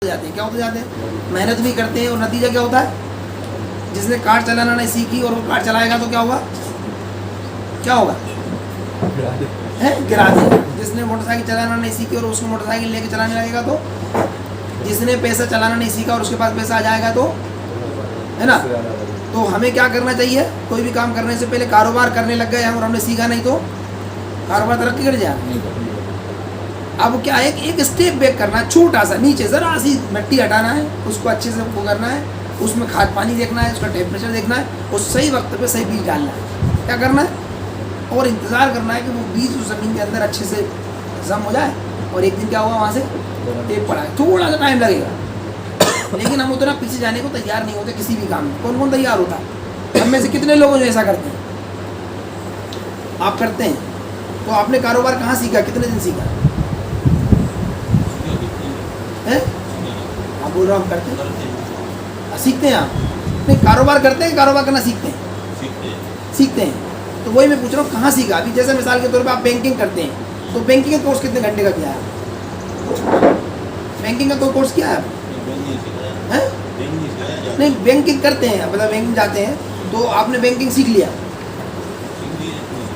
जाते हैं। क्या होते जाते हैं? मेहनत भी करते हैं और नतीजा क्या होता है? जिसने कार चलाना नहीं सीखी और वो कार चलाएगा तो क्या होगा? क्या होगा? है गिरा देगा। जिसने मोटरसाइकिल चलाना नहीं सीखी और उसको मोटरसाइकिल लेके चलाने लगेगा तो, जिसने पैसा चलाना नहीं सीखा और उसके पास पैसा आ जाएगा तो, है ना? तो हमें क्या करना चाहिए? कोई भी काम करने से पहले कारोबार करने लग गए हम और हमने सीखा नहीं तो कारोबार तरक्की कर जाएगा। अब क्या है कि एक स्टेप बैक करना है, छोटा सा नीचे ज़रा सी मिट्टी हटाना है, उसको अच्छे से वो करना है, उसमें खाद पानी देखना है, उसका टेम्परेचर देखना है और सही वक्त पे सही बीज डालना है। क्या करना है? और इंतज़ार करना है कि वो बीज उस ज़मीन के अंदर अच्छे से जम हो जाए और एक दिन क्या होगा वहाँ से टेप पड़ा है। थोड़ा सा टाइम लगेगा लेकिन हम उतना पीछे जाने को तैयार नहीं होते किसी भी काम में। कौन कौन तैयार होता है? हम में से कितने लोग जो ऐसा करते हैं? आप करते हैं तो आपने कारोबार कहाँ सीखा? कितने दिन सीखा है? आप बोल रहे हो हम करते हैं, सीखते हैं। आप नहीं कारोबार करते हैं, कारोबार करना सीखते हैं? सीखते हैं। तो वही मैं पूछ रहा हूँ कहाँ सीखा? अभी जैसे मिसाल के तौर पे आप बैंकिंग करते हैं तो बैंकिंग का कोर्स कितने घंटे का किया है? बैंकिंग का कोई कोर्स किया है? नहीं बैंकिंग करते हैं, मतलब बैंकिंग जाते हैं तो आपने बैंकिंग सीख लिया।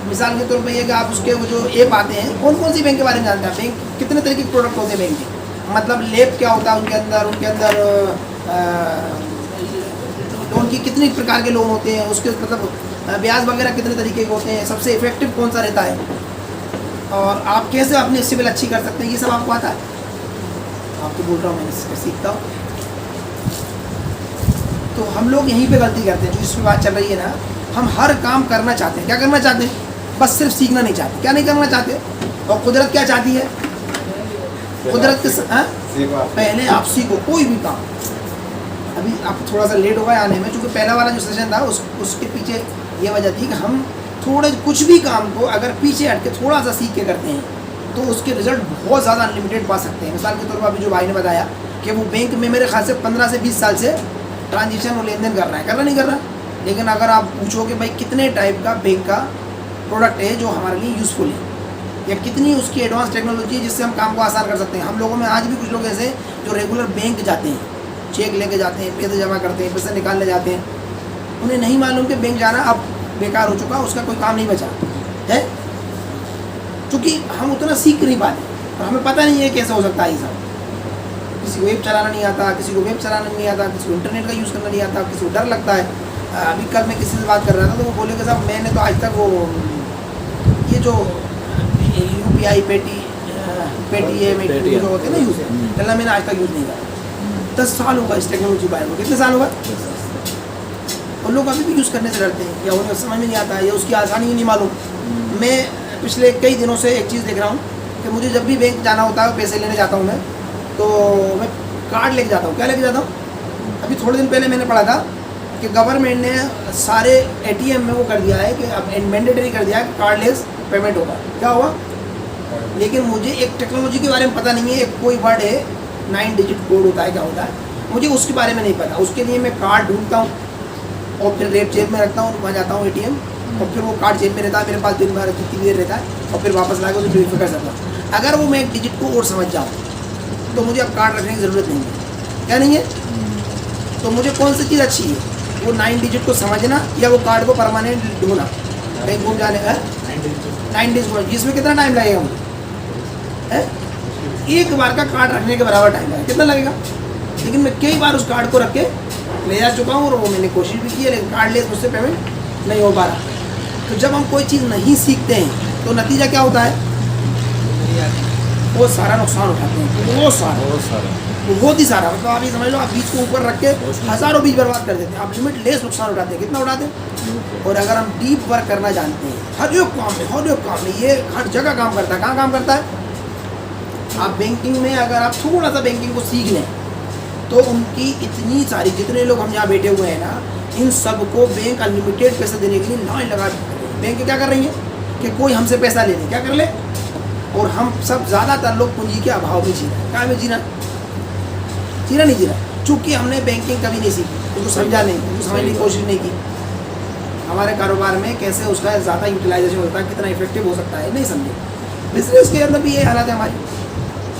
मिसाल के तौर पे ये कि आप उसके वो जो ऐप आते हैं, कौन कौन सी बैंक के बारे में जानते हैं? बैंक कितने तरीके के प्रोडक्ट होते हैं बैंक के, मतलब लैब क्या होता है उनके अंदर लोन की कितनी प्रकार के लोन होते हैं, उसके मतलब ब्याज वगैरह कितने तरीके के होते हैं, सबसे इफेक्टिव कौन सा रहता है और आप कैसे अपनी सिविल अच्छी कर सकते हैं, ये सब आपको आता है? आपको बोल रहा हूँ मैं सीखता हूँ। तो हम लोग यहीं पे गलती करते हैं, जो इस पर बात चल रही है ना, हम हर काम करना चाहते हैं। क्या करना चाहते हैं? बस सिर्फ सीखना नहीं चाहते। क्या नहीं करना चाहते? और कुदरत क्या चाहती है? कुदरत के पहले आप सीखो कोई भी काम। अभी आप थोड़ा सा लेट होगा आने में, क्योंकि पहला वाला जो सेशन था उसके पीछे ये वजह थी कि हम थोड़े कुछ भी काम को अगर पीछे हट के थोड़ा सा सीख के करते हैं तो उसके रिजल्ट बहुत ज़्यादा अनलिमिटेड पा सकते हैं। मिसाल के तौर पर अभी जो भाई ने बताया कि वो बैंक में मेरे ख्याल से 15 से 20 साल से ट्रांजेक्शन और लेन देन कर रहा है, कर रहा नहीं कर रहा? लेकिन अगर आप पूछो कि भाई कितने टाइप का बैंक का प्रोडक्ट है जो हमारे लिए यूज़फुल है या कितनी उसकी एडवांस टेक्नोलॉजी है जिससे हम काम को आसान कर सकते हैं। हम लोगों में आज भी कुछ लोग ऐसे जो रेगुलर बैंक जाते हैं, चेक लेके जाते हैं, पैसे जमा करते हैं, पैसे निकालने जाते हैं, उन्हें नहीं मालूम कि बैंक जाना अब बेकार हो चुका, उसका कोई काम नहीं बचा है, क्योंकि हम उतना सीख नहीं पाते और हमें पता नहीं है कैसे हो सकता है ये सब। किसी को वेब चलाना नहीं आता, किसी को वेब चलाना नहीं आता, किसी को इंटरनेट का यूज़ करना नहीं आता, किसी को डर लगता है। अभी कल मैं किसी से बात कर रहा था तो वो बोले कि साहब मैंने तो आज तक वो ये जो UPI पेटीएम जो होते हैं ना यूज़ करना, मैंने आज तक यूज़ नहीं करा। 10 साल होगा इस टेक्नोलॉजी बारे में। कितने साल होगा? और लोग अभी भी यूज़ करने से डरते हैं या उन्हें समझ में नहीं आता है या उसकी आसानी ही नहीं मालूम। मैं पिछले कई दिनों से एक चीज़ देख रहा हूँ कि मुझे जब भी बैंक जाना होता है, पैसे लेने जाता हूँ मैं, तो मैं कार्ड लेके जाता हूँ। क्या लेके जाता हूँ? अभी थोड़े दिन पहले मैंने पढ़ा था कि गवर्नमेंट ने सारे ATM में वो कर दिया है कि अब मैंडेटरी कर दिया है कि कार्डलेस पेमेंट होगा। क्या होगा? लेकिन मुझे एक टेक्नोलॉजी के बारे में पता नहीं है। एक कोई वर्ड है 9 डिजिट कोड होता है, क्या होता है मुझे उसके बारे में नहीं पता। उसके लिए मैं कार्ड ढूंढता हूँ और फिर रेप जेब में रखता हूँ, वहाँ जाता हूँ ATM और फिर वो कार्ड जेब में रहता है मेरे पास, दिन भर कितनी देर रहता है और फिर वापस ला के उसे वेरीफाई कर सकता हूँ। अगर वो मैं एक डिजिट को और समझ जाऊँ तो मुझे अब कार्ड रखने की ज़रूरत नहीं है। क्या नहीं है? तो मुझे कौन सी चीज़ अच्छी है, वो 9 डिजिट को समझना या वो कार्ड को परमानेंट ढूंढना कहीं घूम जाने का? 9 डिजिट जिसमें कितना टाइम लगेगा मुझे? एक बार का कार्ड रखने के बराबर टाइम लगेगा। कितना लगेगा? लेकिन मैं कई बार उस कार्ड को रख के ले जा चुका हूँ और वो मैंने कोशिश भी की है, लेकिन कार्डलेस मुझसे पेमेंट नहीं हो पा रहा। तो जब हम कोई चीज़ नहीं सीखते हैं तो नतीजा क्या होता है? बहुत सारा नुकसान उठाते हैं, बहुत ही सारा। मतलब आप ये समझ लो, आप बीज को ऊपर रख के हज़ारों बीज बर्बाद कर देते हैं। आप लिमिटलेस नुकसान उठाते हैं। कितना उठाते हैं? और अगर हम डीप वर्क करना जानते हैं हर एक काम में, ये हर जगह काम करता है। कहाँ काम करता है? आप बैंकिंग में अगर आप थोड़ा सा बैंकिंग को सीख लें तो उनकी इतनी सारी, जितने लोग हम यहाँ बैठे हुए हैं ना, इन सबको बैंक अनलिमिटेड पैसे देने के लिए लाइन लगा रही है। बैंक क्या कर रही है कि कोई हमसे पैसा ले ले, क्या कर ले, और हम सब ज़्यादातर लोग पूंजी के अभाव में जी रहे हैं। क्या में जीना नहीं जी रहा, चूँकि हमने बैंकिंग कभी नहीं सीखी, उसको समझा नहीं, उसको समझने की कोशिश नहीं की। हमारे कारोबार में कैसे उसका ज़्यादा यूटिलाइजेशन होता है, कितना इफेक्टिव हो सकता है, नहीं समझे। बिजनेस के अंदर भी ये हालत है हमारी।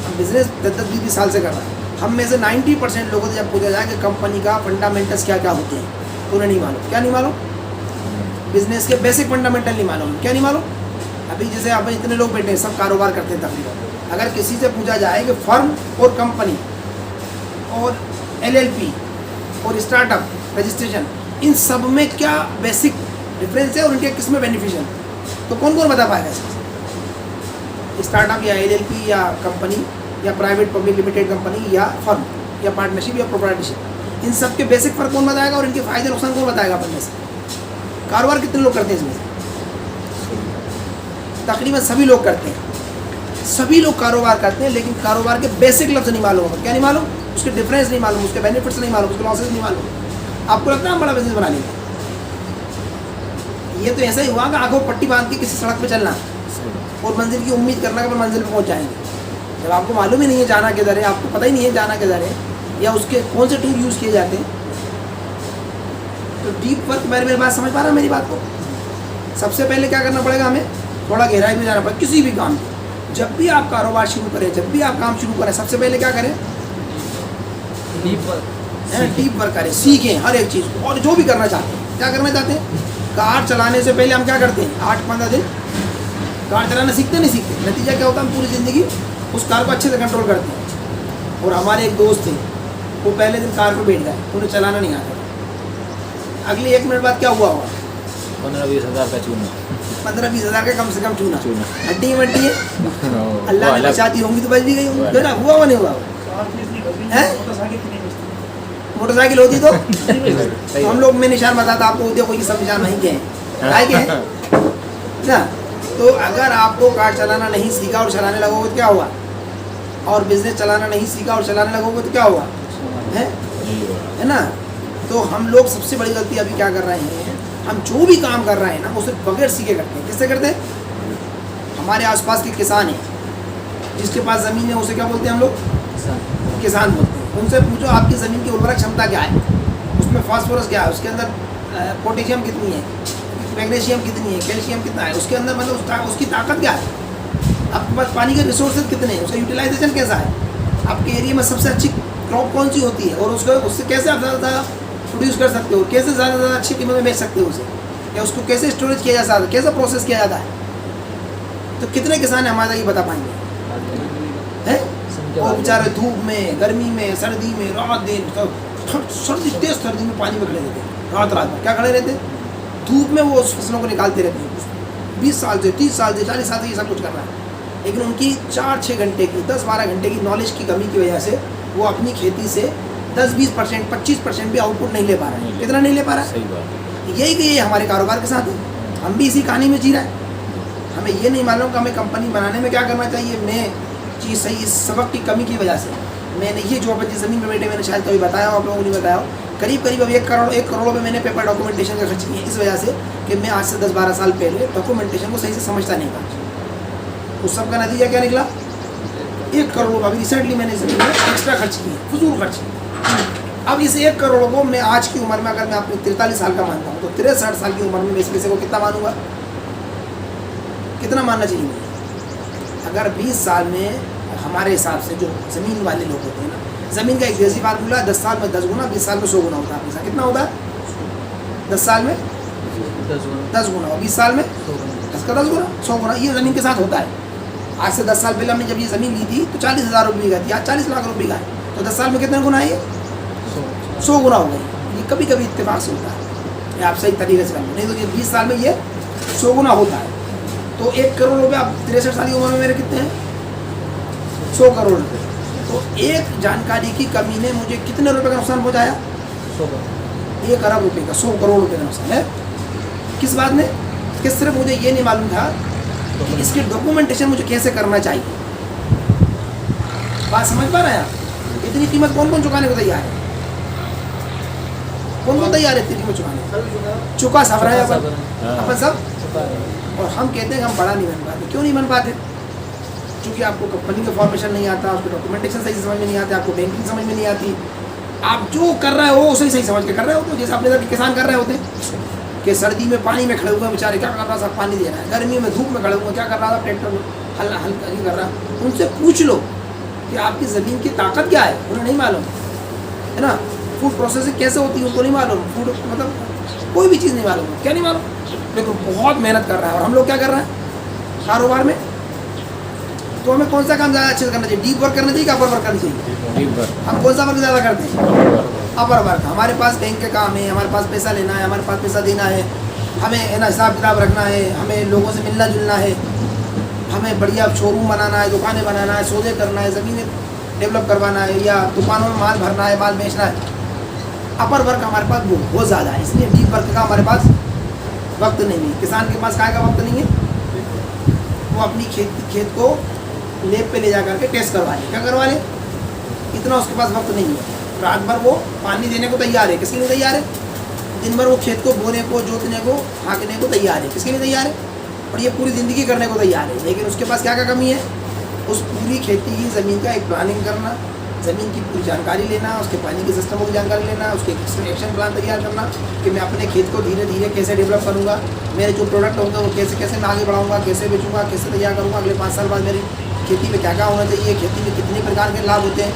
हम बिजनेस 10-20 साल से कर रहे हैं, हम में से 90% लोगों से जब पूछा जाए कि कंपनी का फंडामेंटल्स क्या क्या होते हैं तो उन्हें नहीं मालूम। क्या नहीं मालूम? बिजनेस के बेसिक फंडामेंटल नहीं मालूम। क्या नहीं मालूम? अभी जैसे आप इतने लोग बैठे हैं, सब कारोबार करते हैं तकरीबन। अगर किसी से पूछा जाए कि फर्म और कंपनी और LLP और स्टार्टअप रजिस्ट्रेशन, इन सब में क्या बेसिक डिफरेंस है और इनके किस में बेनिफिशियल, तो कौन कौन बता पाएगा इसमें? स्टार्टअप या LLP या कंपनी या प्राइवेट पब्लिक लिमिटेड कंपनी या फर्म या पार्टनरशिप या प्रोप्राइटरशिप, इन सब के बेसिक फ़र्क कौन बताएगा और इनके फ़ायदे नुकसान कौन बताएगा अपन में से? कारोबार कितने लोग करते हैं इसमें से? तकरीबन सभी लोग करते हैं। सभी लोग कारोबार करते हैं, लेकिन कारोबार के बेसिक लफ्ज़ नहीं मालूम होगा। क्या नहीं मालूम? उसके डिफरेंस नहीं मालूम, उसके बेनिफिट्स नहीं मालूम, उसके लॉसेस नहीं मालूम। आपको लगता है हम बड़ा बिजनेस बना लेंगे? ये तो ऐसा ही हुआ कि आंखों पट्टी बांध के किसी सड़क पे चलना और मंजिल की उम्मीद करना कि अपन मंजिल पे पहुंच जाएंगे, जब आपको मालूम ही नहीं है जाना किधर है, आपको पता ही नहीं है जाना किधर है या उसके कौन से टूल यूज़ किए जाते हैं। तो डीप वर्क, मेरी बात समझ पा रहा है मेरी बात को? सबसे पहले क्या करना पड़ेगा, हमें थोड़ा गहराई में जाना पड़ेगा किसी भी काम में। जब भी आप कारोबार शुरू करें, जब भी आप काम शुरू करें, सबसे पहले क्या करें? डीप वर्क करें, सीखें हर एक चीज़ को। और जो भी करना चाहते हैं, क्या करना चाहते हैं? कार चलाने से पहले हम क्या करते हैं? 8-15 दिन कार चलाना सीखते नहीं सीखते। नतीजा क्या होता है? हम पूरी ज़िंदगी उस कार को अच्छे से कंट्रोल करते हैं। और हमारे एक दोस्त थे, वो पहले दिन कार पर बैठ गए, उन्हें चलाना नहीं आता था। अगले 1 मिनट बाद क्या हुआ होगा? 15-20 हज़ार का चूना, 15-20 हज़ार का कम से कम चूना। हड्डी मड्डी है, अल्लाह ने बचाती होंगी तो बच भी गई होंगी, है ना? हुआ वो नहीं हुआ? मोटरसाइकिल होती तो हम लोग, मैं निशान बताता आपको, देखो ये सब निशान नहीं के हैं, के हैं ना। तो अगर आपको कार चलाना नहीं सीखा और चलाने लगोगे तो क्या हुआ? और बिजनेस चलाना नहीं सीखा और चलाने लगोगे तो क्या हुआ? है ना? तो हम लोग सबसे बड़ी गलती अभी क्या कर रहे हैं, हम जो भी काम कर रहे हैं ना, वो सिर्फ बगैर सीखे करते हैं। किससे करते हैं? हमारे आसपास के किसान हैं, जिसके पास ज़मीन है उसे क्या बोलते हैं हम लोग? किसान बोलते हैं। उनसे पूछो आपकी ज़मीन की उर्वरक क्षमता क्या है, उसमें फास्फोरस क्या है, उसके अंदर पोटेशियम कितनी है, मैग्नीशियम कितनी है, कैल्शियम कितना है, उसके अंदर मतलब उसकी ताकत क्या है, आपके पास पानी के रिसोर्सेज कितने हैं, उसका यूटिलाइजेशन कैसा है, आपके एरिया में सबसे अच्छी क्रॉप कौन सी होती है और उससे कैसे आप ज़्यादा प्रोड्यूस कर सकते हो, कैसे ज़्यादा ज़्यादा अच्छी कीमत में बेच सकते हो उसे, या उसको कैसे स्टोरेज किया जा सकता है, कैसे प्रोसेस किया जाता है। तो कितने किसान हमारा ये बता पाएंगे? हैं? और बेचारे धूप में, गर्मी में, सर्दी में, रात दिन, सर्दी तेज सर्दी में पानी में खड़े रहते हैं, रात रात में क्या खड़े रहते हैं? धूप में वो उस फसलों को निकालते रहते हैं। 20 साल से, 30 साल से, 40 साल से ये सब कुछ कर रहा है, लेकिन उनकी 4-6 घंटे की, 10-12 घंटे की नॉलेज की कमी की वजह से वो अपनी खेती से 10-20%, 25% भी आउटपुट नहीं ले पा रहे हैं। कितना नहीं ले पा रहा है? सही बात है। यही कि ये हमारे कारोबार के साथ है, हम भी इसी कहानी में जी रहे हैं। हमें ये नहीं मालूम कि हमें कंपनी बनाने में क्या करना चाहिए। मैं चीज़ सही, इस सबक की कमी की वजह से मैंने ये जो अपन ज़मीन में बैठे, मैंने शायद कभी बताया हो, आप लोगों को नहीं बताया हो, करीब करीब अब 1 करोड़ रुपये मैंने पेपर डॉक्यूमेंटेशन का खर्च किया, इस वजह से कि मैं आज से 10-12 साल पहले डॉक्यूमेंटेशन को सही से समझता नहीं था। उस सब का नतीजा क्या निकला? 1 करोड़ रुपये अभी रिसेंटली मैंने ज़मीन में एक्स्ट्रा खर्च किए, फजूल खर्च किए। अब इस 1 करोड़ को मैं आज की उम्र में, अगर मैं आपको 43 साल का मानता हूँ, तो 63 साल की उम्र में इस पैसे को कितना मानूंगा? कितना मानना चाहिए मुझे? अगर 20 साल में हमारे हिसाब से जो ज़मीन वाले लोग होते हैं ना, ज़मीन का एक देसी फार्मूला, 10 साल में 10 गुना, 20 साल में 100 गुना होता है पैसा। कितना होता है? 10 साल में 10 गुना और 20 साल में 10 का 10 गुना, 100 गुना। ये ज़मीन के साथ होता है। आज से 10 साल पहले हमने जब ये ज़मीन ली थी तो 40,000 रुपये बिका थी, आज 40 लाख रुपये बिका है। तो 10 साल में कितने गुना है? 100 गुना हो गई। ये कभी कभी इत्तेफाक से होता है, ये आप सही तरीके से कर लो, नहीं तो ये 20 साल में ये 100 गुना होता है। तो 1 करोड़ रुपये आप 63 साल की उम्र में मेरे कितने हैं? 100 करोड़ रुपये। तो एक जानकारी की कमी ने मुझे कितने रुपए का नुकसान पहुँचाया? 1 अरब रुपये का, 100 करोड़ रुपये का नुकसान है। किस बात ने? कि सिर्फ मुझे ये नहीं मालूम था कि इसके डॉक्यूमेंटेशन मुझे कैसे करना चाहिए। बात समझ पा रहे हैं आप? इतनी कीमत कौन कौन चुकाने को तैयार है? कौन कौन तैयार है इतनी कीमत चुकाने? चुका सब रहे अपन सब। और हम कहते हैं कि हम बड़ा नहीं बन पाते। क्यों नहीं बन पाते? क्योंकि आपको कंपनी का फॉर्मेशन नहीं आता, उसको डॉक्यूमेंटेशन सही से समझ में नहीं आती, आपको बैंकिंग समझ में नहीं आती। आप जो कर रहे हो उसे सही समझ के कर रहे हो। तो जैसे अपने तरफ किसान कर रहे होते हैं कि सर्दी में पानी में खड़े हुए बेचारे, क्या कर रहा था? पानी दे रहा है। गर्मी में धूप में खड़े हुए क्या कर रहा था? ट्रैक्टर हल कर रहा। उनसे पूछ लो कि आपकी ज़मीन की ताकत क्या है, उन्हें नहीं मालूम है ना। फूड प्रोसेसिंग कैसे होती है उनको नहीं मालूम, फूड मतलब कोई भी चीज़ नहीं मालूम, क्या नहीं मालूम, लेकिन बहुत मेहनत कर रहा है। और हम लोग क्या कर रहे हैं कारोबार में, तो हमें कौन सा काम ज़्यादा अच्छे से करना चाहिए, डीप वर्क करना चाहिए कि अपर वर्क करना चाहिए? Deep work. हम कौन सा वर्क ज़्यादा करते हैं? अपर वर्क। हमारे पास बैंक के काम है, हमारे पास पैसा लेना है, हमारे पास पैसा देना है, हमें है ना हिसाब किताब रखना है, हमें लोगों से मिलना जुलना है, हमें बढ़िया शोरूम बनाना है, दुकानें बनाना है, सौदे करना है, ज़मीनें डेवलप करवाना है, या दुकानों में माल भरना है, माल बेचना है। अपर वर्क हमारे पास बहुत ज़्यादा है, इसलिए डीप वर्क का हमारे पास वक्त नहीं है। किसान के पास काय का वक्त नहीं है, वो अपनी खेत को लेब पे ले जा करके टेस्ट करवा ले, क्या करवा ले, इतना उसके पास वक्त नहीं है। रात भर वो पानी देने को तैयार है, किसके लिए तैयार है? दिन भर वो खेत को बोने को, जोतने को, हाँकने को तैयार है, किसके लिए तैयार है? और ये पूरी ज़िंदगी करने को तैयार है, लेकिन उसके पास क्या क्या कमी है? उस पूरी खेती की ज़मीन का एक प्लानिंग करना, ज़मीन की पूरी जानकारी लेना, उसके पानी के सिस्टमों की जानकारी लेना, उसके एक्शन प्लान तैयार करना कि मैं अपने खेत को धीरे धीरे कैसे डेवलप करूँगा, मेरे जो प्रोडक्ट होंगे वो कैसे कैसे मैं आगे बढ़ाऊँगा, कैसे बेचूँगा, कैसे तैयार करूँगा, अगले 5 साल बाद मेरी खेती में क्या क्या होना चाहिए, खेती में कितने प्रकार के लाभ होते हैं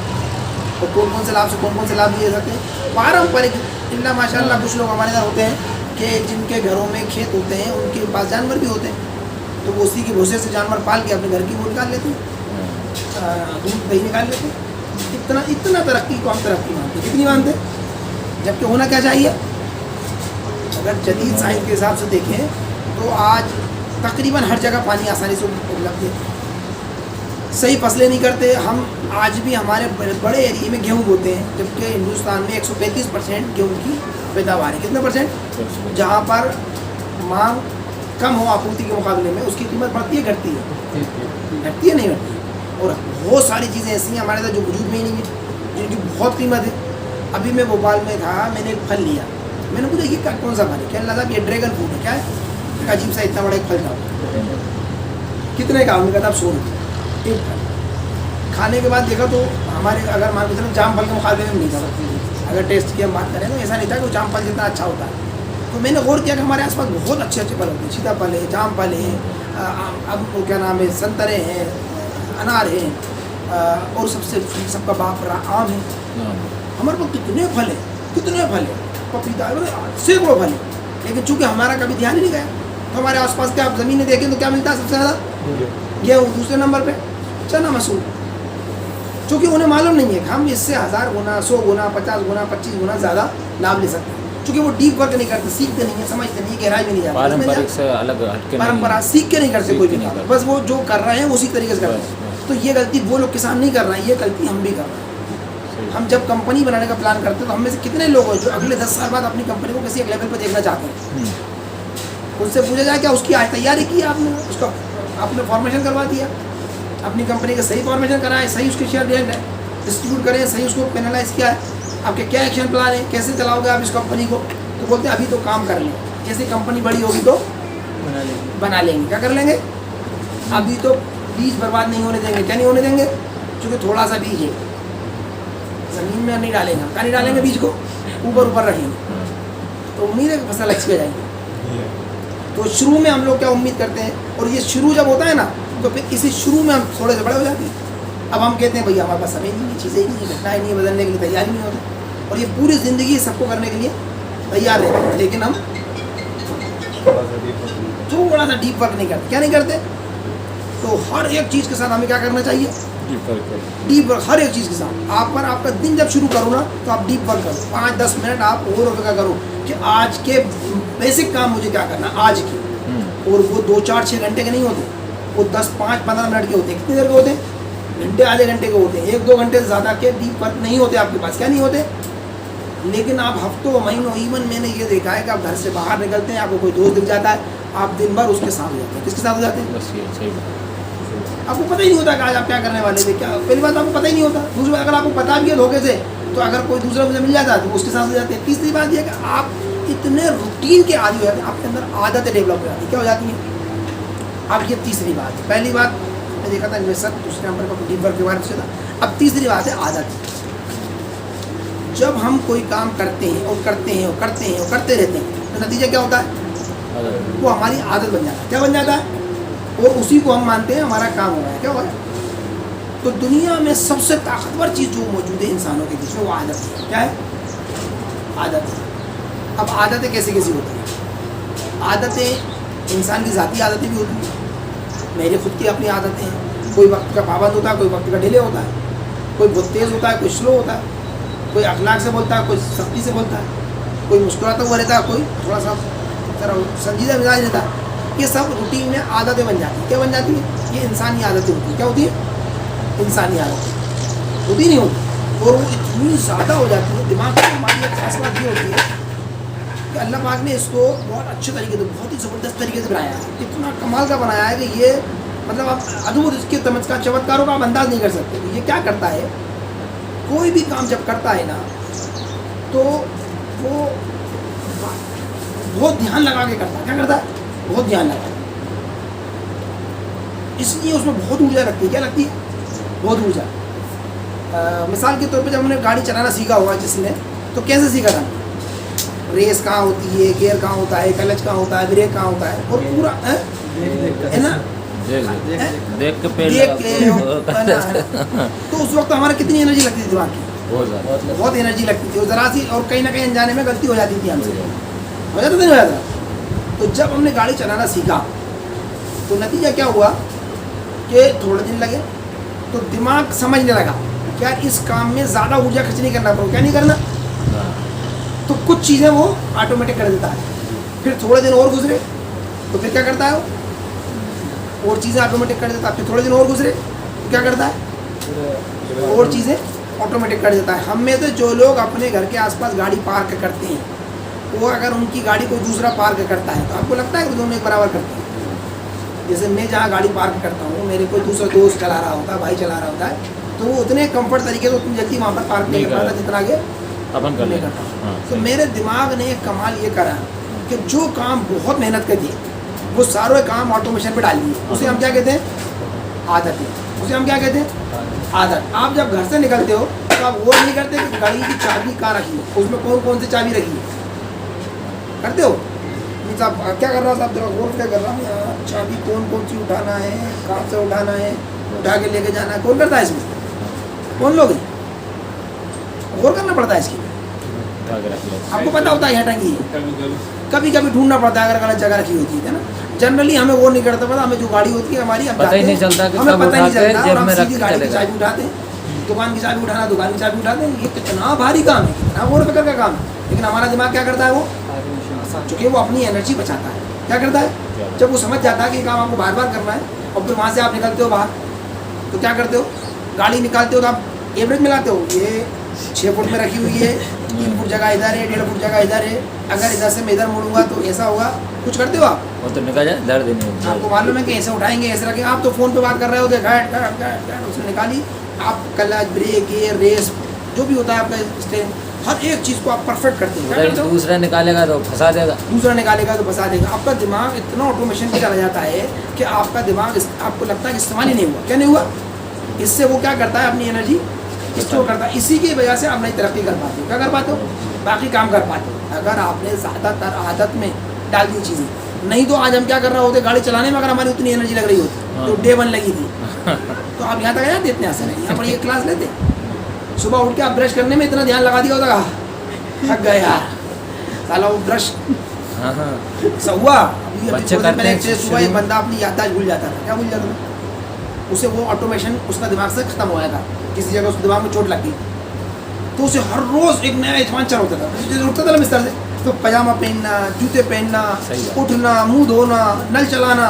और कौन कौन से लाभ से कौन कौन से लाभ लिए जाते हैं। पारंपरिक इल्ला माशाल्लाह कुछ लोग हमारे इधर होते हैं कि जिनके घरों में खेत होते हैं, उनके पास जानवर भी होते हैं, तो वो उसी के भूसे से जानवर पाल के अपने घर की वो निकाल लेते हैं, दूध दही निकाल लेते हैं। इतना तरक्की को हम तरक्की मानते हैं, कितनी मानते हैं? जबकि होना क्या चाहिए? अगर जदीद साइंस के हिसाब से देखें तो आज तकरीबन हर जगह पानी आसानी से उपलब्ध है, सही फसलें नहीं करते हम। आज भी हमारे बड़े एरिया में गेहूँ बोते हैं, जबकि हिंदुस्तान में 135% गेहूँ की पैदावार है। कितने परसेंट? जहाँ पर मांग कम हो आपूर्ति के मुकाबले में, उसकी कीमत बढ़ती है घटती है? घटती है, नहीं घटती। और बहुत सारी चीज़ें ऐसी हैं हमारे साथ जो वजूद में ही नहीं है, जिनकी बहुत कीमत है। अभी मैं भोपाल में था, मैंने एक फल लिया, मैंने पूछा ये कौन सा फल है? क्या लगा ये ड्रैगन फ्रूट है। क्या है? एक अजीब सा इतना बड़ा एक फल था, कितने का? हमने कहा था 100 रुपये एक फल। खाने के बाद देखा तो हमारे अगर मान के चलो जाम फल के मुकाबले में नहीं था, अगर टेस्ट की हम बात करें तो ऐसा नहीं था कि जाम फल जितना अच्छा होता है। तो मैंने गौर किया कि हमारे आसपास बहुत अच्छे अच्छे फल होते हैं, सीताफल है, जाम फल है, अब वो क्या नाम है, संतरे हैं, अनार हैं, और सबका बाप आम है। हमारे पास कितने फल है, पपीता सैकड़ों फल है, लेकिन चूँकि हमारा कभी ध्यान ही नहीं गया, तो हमारे आसपास के आप ज़मीनें देखें तो क्या मिलता है सबसे ज़्यादा? गेहूँ, दूसरे नंबर पे चना मसूर। चूँकि उन्हें मालूम नहीं है कि हम इससे 1000 गुना, 100 गुना, 50 गुना, 25 गुना ज़्यादा लाभ ले सकते हैं। चूँकि वो डीप वर्क नहीं करते, सीखते नहीं है, समझते नहीं है, गहराई में नहीं जाते, पारंपरिक से अलग हटके परंपरा सीख के नहीं करते कोई भी काम, बस वो जो कर रहे हैं उसी तरीके से कर रहे हैं। तो ये गलती वो लोग किसान नहीं कर रहे हैं, ये गलती हम भी कर रहे हैं। हम जब कंपनी बनाने का प्लान करते हैं तो हम में से कितने लोग हैं जो अगले 10 साल बाद अपनी कंपनी को किसी एक लेवल पर देखना चाहते हैं? उनसे पूछा जाए क्या उसकी आज तैयारी की आपने, उसका आपने फॉर्मेशन करवा दिया, अपनी कंपनी का सही फॉर्मेशन कराए, सही उसके शेयर डिस्ट्रीब्यूट करें, सही उसको पेनलाइज किया है, आपके क्या एक्शन प्लान है, कैसे चलाओगे आप इस कंपनी को? तो बोलते हैं अभी तो काम कर लें, जैसे कंपनी बड़ी होगी तो बना लेंगे। क्या कर लेंगे? अभी तो बीज बर्बाद नहीं होने देंगे। क्या नहीं होने देंगे? क्योंकि थोड़ा सा बीज है, ज़मीन में नहीं डालेंगे, हम कहाँ नहीं डालेंगे बीज को, ऊपर रखेंगे, तो उम्मीद है कि फसल अच्छी हो जाएगी। तो शुरू में हम लोग क्या उम्मीद करते हैं, और ये शुरू जब होता है ना तो फिर इसी शुरू में हम थोड़े से बड़े हो जाते हैं। अब हम कहते हैं भैया हमारे पास समय नहीं है, चीज़ें ही नहीं, घटनाएँ नहीं, बदलने के लिए तैयारी नहीं होती, और ये पूरी ज़िंदगी सबको करने के लिए तैयार है, लेकिन हम थोड़ा सा डीप वर्क नहीं करते। क्या नहीं करते? तो हर एक चीज़ के साथ हमें क्या करना चाहिए? Deep work. हर एक चीज़ के साथ आपका दिन जब शुरू करो ना तो आप डीप वर्क करो, 5-10 मिनट आप और क्या करो कि आज के बेसिक काम मुझे क्या करना आज की, और वो 2-4-6 घंटे के नहीं होते, वो 10-5-15 मिनट के होते हैं। कितनी देर के होते हैं? घंटे, आधे घंटे के होते हैं, 1-2 घंटे से ज़्यादा के डीप वर्क नहीं होते आपके पास। क्या नहीं होते? लेकिन आप हफ्तों महीनों, इवन मैंने ये देखा है कि आप घर से बाहर निकलते हैं, आपको कोई दोस्त दिख जाता है, आप दिन भर उसके साथ हो जाते हैं। किसके साथ हो जाते हैं? बस ये सही बात। आपको पता ही नहीं होता कि आज आप क्या करने वाले थे। क्या पहली बात आपको पता ही नहीं होता, दूसरी बात अगर आपको पता भी है धोखे से, तो अगर कोई दूसरा मुझे मिल जाता है तो उसके साथ हो जाते हैं। तीसरी बात यह कि आप इतने रूटीन के आदी हो जाते हैं, आपके अंदर आदतें डेवलप हो जाती है। क्या हो जाती हैं? अब ये तीसरी बात है। पहली बात मैं देखा था इन्वेस्टर, दूसरे नंबर पर डीप वर्क के बारे में था। अब तीसरी बात है आदत। जब हम कोई काम करते हैं और करते हैं और करते हैं और करते रहते हैं तो नतीजा क्या होता है? वो हमारी आदत बन जाता है। क्या बन जाता है? और उसी को हम मानते हैं हमारा काम हो रहा है। क्या हो रहा है? तो दुनिया में सबसे ताकतवर चीज़ जो मौजूद है इंसानों के बीच में वो आदत है। क्या है? आदत है। अब आदतें कैसे कैसी होती हैं? आदतें इंसान की ज़ाती आदतें भी होती हैं। मेरे खुद की अपनी आदतें हैं। कोई वक्त का पाबंद होता है, कोई वक्त का डिले होता है, कोई बहुत तेज़ होता है, कोई स्लो होता है, कोई अखलाक से बोलता है, कोई सख्ती से बोलता है, कोई मुस्कुराता हुआ रहता है, कोई थोड़ा सा जरा संजीदा मिजाज रहता है। ये सब रूटीन में आदतें बन जाती हैं। क्या बन जाती है? ये इंसानी आदतें होती हैं। क्या होती है? इंसानी आदतें होती नहीं होती, और वो इतनी ज़्यादा हो जाती है। दिमाग की हमारी एक खास बात ये होती है कि अल्लाह पाक ने इसको बहुत अच्छे तरीके से, बहुत ही ज़बरदस्त तरीके से बनाया है। इतना कमाल का बनाया है कि ये मतलब आप अद्भुत इसके चमत्कारों का आप अंदाज़ नहीं कर सकते। ये क्या करता है, कोई भी काम जब करता है ना तो वो बहुत ध्यान लगा के करता है। क्या करता है? बहुत ध्यान लगा, इसलिए उसमें बहुत ऊर्जा लगती है। क्या लगती है? बहुत ऊर्जा। मिसाल के तौर पे जब हमने गाड़ी चलाना सीखा हुआ जिसने, तो कैसे सीखा था? रेस कहाँ होती है, गियर कहाँ होता है, क्लच कहाँ होता है, ब्रेक कहाँ होता है, और पूरा है ना देख के पेड़ देख के तो उस वक्त हमारा कितनी एनर्जी लगती थी दिमाग की? बहुत एनर्जी लगती थी। और ज़रा सी और कहीं ना कहीं अनजाने में गलती हो जाती थी हमसे। हो जाता था नहीं हो जाता? तो जब हमने गाड़ी चलाना सीखा तो नतीजा क्या हुआ कि थोड़े दिन लगे तो दिमाग समझने लगा कि यार इस काम में ज़्यादा ऊर्जा खर्च नहीं करना पड़ेगा। क्या नहीं करना? तो कुछ चीज़ें वो ऑटोमेटिक कर देता है। फिर थोड़े दिन और गुजरे तो फिर क्या करता है वो? और चीज़ें ऑटोमेटिक कर देता है। फिर थोड़े दिन और गुजरे तो क्या करता है? और चीज़ें ऑटोमेटिक कर देता है। हम में से जो लोग अपने घर के आसपास गाड़ी पार्क करते हैं, वो अगर उनकी गाड़ी कोई दूसरा पार्क करता है तो आपको लगता है कि दोनों एक बराबर करते हैं? जैसे मैं जहाँ गाड़ी पार्क करता हूँ, मेरे कोई दूसरा दोस्त चला रहा होता है, भाई चला रहा होता है, तो वो उतने कंफर्ट तरीके से उतनी जल्दी वहाँ पर पार्क नहीं कर पाता जितना आगे अपन कर नहीं लेते करता। हाँ। तो मेरे दिमाग ने एक कमाल ये करा कि जो काम बहुत मेहनत का दिए वो सारे काम ऑटोमेशन पे डाल दिए। उसे हम क्या कहते हैं? आदत है। उसे हम क्या कहते हैं? आदत। आप जब घर से निकलते हो तो आप वो नहीं करते कि गाड़ी की चाबी कहाँ रखी है, उसमें कौन कौन सी चाबी रखी है? करते हो? साहब क्या कर रहा है? साहब जरा गौर क्या कर रहा है? चाबी कौन कौन सी उठाना है, कहाँ से उठाना है, उठा के लेके जाना है, कौन करता है इसमें? कौन लोग हैं? गौर करना पड़ता है इसकी। आपको पता होता है यहाँ टंगी है, कभी कभी ढूंढना पड़ता है अगर गलत जगह रखी होती है ना। जनरली हमें वो नहीं करता पता, हमें जो गाड़ी होती है हमारी पता ही नहीं चलता कि हमें कब पता ही नहीं उठाते हैं, चलता, जेब और हम में रख सीधी के गाड़ी चले की गए। चाबी उठाते हैं। दुकान की चाबी उठाना, दुकान की चाबी उठाते हैं। ये कितना भारी काम है, कितना गौर फिक्र का काम है। लेकिन हमारा दिमाग क्या करता है? वो चूँकि वो अपनी एनर्जी बचाता है, क्या करता है? जब वो समझ जाता है कि काम आपको बार बार करना है और फिर वहाँ से आप निकलते हो बाहर, तो क्या करते हो? गाड़ी निकालते हो तो आप एवरेज मिलाते हो, ये 6 फुट में रखी हुई है, 3 फुट जगह इधर है, 1.5 फुट जगह इधर है, अगर इधर से मैं इधर मुड़ूंगा तो ऐसा होगा। कुछ करते हो आप? वो तो निकल जाए, दर्द नहीं होता। आपको मालूम है कि ऐसे उठाएंगे, ऐसे रखेंगे। आप तो फ़ोन पे बात कर रहे होते, घाट उसने निकाली, आप क्लच, ब्रेक, गियर, रेस जो भी होता है आपका स्टेन, हर एक चीज़ को आप परफेक्ट करते हो। क्या करते हो? दूसरा निकालेगा तो फंसा देगा, दूसरा निकालेगा तो फंसा देगा। आपका दिमाग इतना ऑटोमेशन पे चला जाता है कि आपका दिमाग आपको लगता है कि इस्तेमाल ही नहीं हुआ। क्या नहीं हुआ? इससे वो क्या करता है? अपनी एनर्जी स्टोर करता है। इसी की वजह से आप नई तरक्की कर पाते हो। क्या कर पाते हो? बाकी काम कर पाते हो, अगर आपने ज़्यादातर आदत में डाल दी चीज़ें। नहीं तो आज हम क्या कर रहे होते? गाड़ी चलाने में अगर हमारी उतनी एनर्जी लग रही होती तो डे 1 लगी थी तो आप यहाँ तक आ जाते इतने आसान है। यहाँ पर ये क्लास लेते, सुबह उठ के आप ब्रश करने में इतना ध्यान लगा दिया होता, थक गए यार साला वो ब्रश हुआ। अभी बच्चे थोड़ी देर करते पहले हैं एक चीज़ हुआ, एक बंदा अपनी याददाश्त भूल जाता था। क्या भूल जाता था? उसे वो ऑटोमेशन उसका दिमाग से खत्म हो गया था, किसी जगह उसके दिमाग में चोट लग गई, तो उसे हर रोज़ एक नया रोमांचन होता था। जैसे उठता था ना बिस्तर से, तो पजामा पहनना, जूते पहनना, उठना, मुंह धोना, नल चलाना,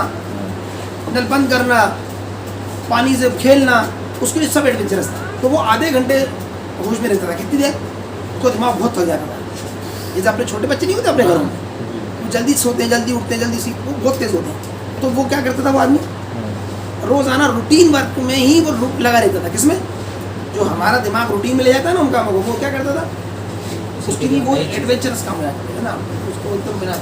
नल बंद करना, पानी से खेलना, उसके लिए सब एडवेंचरस था। तो वो आधे घंटे होश में रहता था। कितनी देर? तो दिमाग बहुत थक जाता था। जैसे अपने छोटे बच्चे नहीं होते अपने घरों में, वो जल्दी सोते हैं, जल्दी उठते हैं, जल्दी सीख, वो बहुत तेज होते हैं। तो वो क्या करता था? वो आदमी रोज़ाना रूटीन वर्क में ही वो लगा रहता था। किसमें? जो हमारा दिमाग रूटीन में ले जाता है ना उन कामों को, वो क्या करता था? उसके लिए वो एडवेंचरस काम हो जाता है ना, उसको एकदम बिना।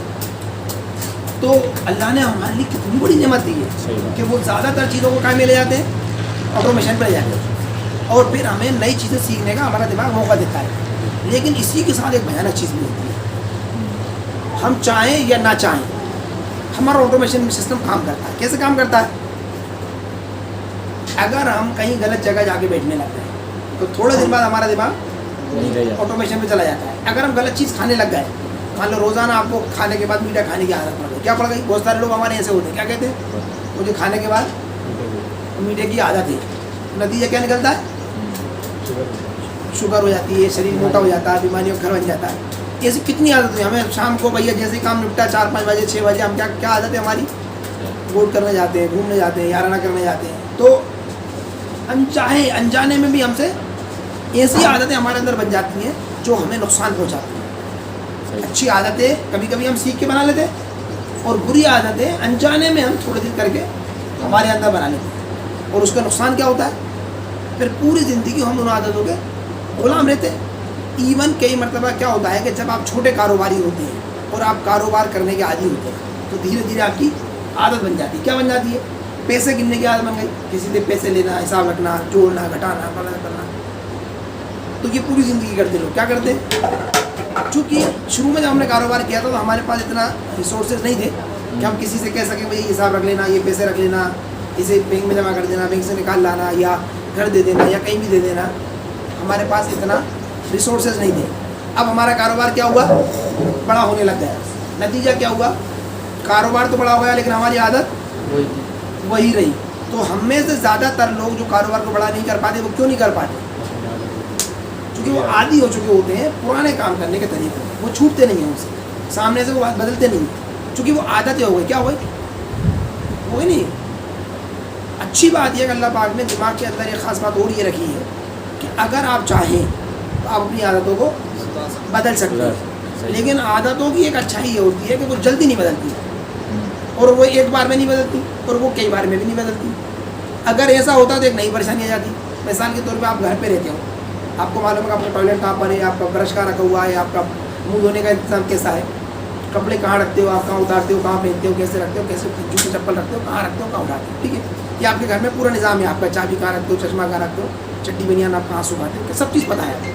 तो अल्लाह ने हमारे लिए कितनी बड़ी नेमत दी है कि वो ज़्यादातर चीज़ों को काम में ले जाते हैं, ऑटोमेशन पर ले जाते हैं, और फिर हमें नई चीज़ें सीखने का हमारा दिमाग मौका देता है। लेकिन इसी के साथ एक भयानक चीज़ भी होती है, हम चाहें या ना चाहें हमारा ऑटोमेशन सिस्टम काम करता है। कैसे काम करता है? अगर हम कहीं गलत जगह जाके बैठने लगते हैं तो थोड़े दिन बाद हमारा दिमाग नहीं रह जाता। ऑटोमेशन पे चला जाता है। अगर हम गलत चीज़ खाने लग गए, मान लो रोज़ाना आपको खाने के बाद मीठा खाने की आदत पड़ गई, क्या पड़ गई? बहुत सारे लोग हमारे ऐसे होते हैं, क्या कहते हैं, मुझे खाने के बाद मीठे की आदत है, नतीजा क्या निकलता है? शुगर हो जाती है, शरीर मोटा हो जाता है, बीमारियों का घर बन जाता है। ऐसी कितनी आदत है हमें। शाम को भैया जैसे काम निपटा 4-5 बजे 6 बजे हम क्या आदत है हमारी, वोट करने जाते हैं, घूमने जाते हैं, याराना करने जाते हैं। तो अनचाहे अनजाने में भी हमसे ऐसी आदतें हमारे अंदर बन जाती हैं जो हमें नुकसान पहुंचाती हैं। अच्छी आदतें कभी कभी हम सीख के बना लेते हैं और बुरी आदतें अनजाने में हम थोड़े दिन करके हमारे अंदर बना लेते हैं, और उसका नुकसान क्या होता है? फिर पूरी ज़िंदगी हम उन आदतों के गुलाम रहते हैं। इवन कई मरतबा क्या होता है कि जब आप छोटे कारोबारी होते हैं और आप कारोबार करने के आदी होते हैं तो धीरे धीरे आपकी आदत बन जाती है। क्या बन जाती है? पैसे गिनने की आदत बन गई, किसी से पैसे लेना, हिसाब रखना, जोड़ना, घटाना, बढ़ाना, करना। तो ये पूरी ज़िंदगी करते लोग क्या करते हैं? चूँकि शुरू में जब हमने कारोबार किया था तो हमारे पास इतना रिसोर्सेज नहीं थे कि हम किसी से कह सकें भाई हिसाब रख लेना, ये पैसे रख लेना, इसे बैंक में जमा कर देना, बैंक से निकाल लाना, या घर दे देना, या कहीं भी दे देना। हमारे पास इतना रिसोर्सेज नहीं थे। अब हमारा कारोबार क्या हुआ? बड़ा होने लग गया। नतीजा क्या हुआ? कारोबार तो बड़ा हो गया लेकिन हमारी आदत वही रही। तो हम में से ज़्यादातर लोग जो कारोबार को बड़ा नहीं कर पाते, वो क्यों नहीं कर पाते? क्योंकि वो आदी हो चुके होते हैं पुराने काम करने के तरीके, वो छूटते नहीं हैं उनसे, सामने से वो बात बदलते नहीं हैं, क्योंकि वो आदतें हो गई। क्या हो गई? वो ही नहीं। अच्छी बात यह कि अल्लाह पाक ने दिमाग के अंदर एक ख़ास बात और ये रखी है कि अगर आप चाहें तो आप अपनी आदतों को बदल सकते हैं, लेकिन आदतों की एक अच्छाई ये होती है कि वो जल्दी नहीं बदलती, और वो एक बार में नहीं बदलती, और वो कई बार में भी नहीं बदलती। अगर ऐसा होता तो एक नई परेशानी आ जाती। मिसाल के तौर पे आप घर पे रहते हो, आपको मालूम है कि आपका टॉयलेट कहाँ पर है, आपका ब्रश कहाँ रखा हुआ है, आपका मुँह धोने का इंतजाम कैसा है, कपड़े कहाँ रखते हो, आप कहाँ उतारते हो, कहाँ पहनते हो, कैसे रखते हो, कैसे जूते चप्पल रखते हो, कहाँ रखते हो, कहाँ उठाते हो। ठीक है, ये आपके घर में पूरा निज़ाम है। आपका चाबी कहाँ रखते हो, चश्मा कहाँ रखते हो, चट्टी बनियान आप कहाँ सुखाते हो, सब चीज़ पता है।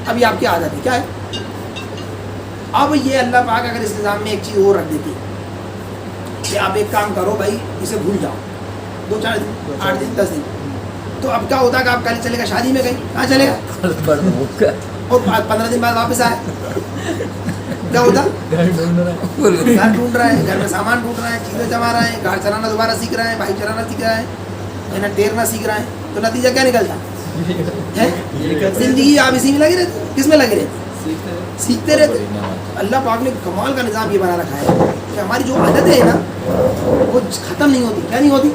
अभी आपकी आदत है क्या है? अब ये अल्लाह पाक अगर इस निज़ाम में एक चीज़ और रख देती कि आप एक काम करो भाई, इसे भूल जाओ 2-4 दिन, 8 दिन, 10 दिन, तो अब क्या होता है कि आप कल चलेगा शादी में, कहीं कहाँ चलेगा, और 15 दिन बाद वापस आए, क्या होता? घर ढूंढ रहा है, घर में सामान ढूंढ रहा है, चीज़ें जमा रहा है, गाड़ी चलाना दोबारा सीख रहा है, बाइक चलाना सीख रहा है ना, तैरना सीख रहा है। तो नतीजा क्या निकलता है? जिंदगी आप इसी में लगे रहते, किस में लगे रहते? सीखते रहते। अल्लाह पाक ने कमाल का निज़ाम ये बना रखा है कि हमारी जो आदतें है ना वो ख़त्म नहीं होती। क्या नहीं होती?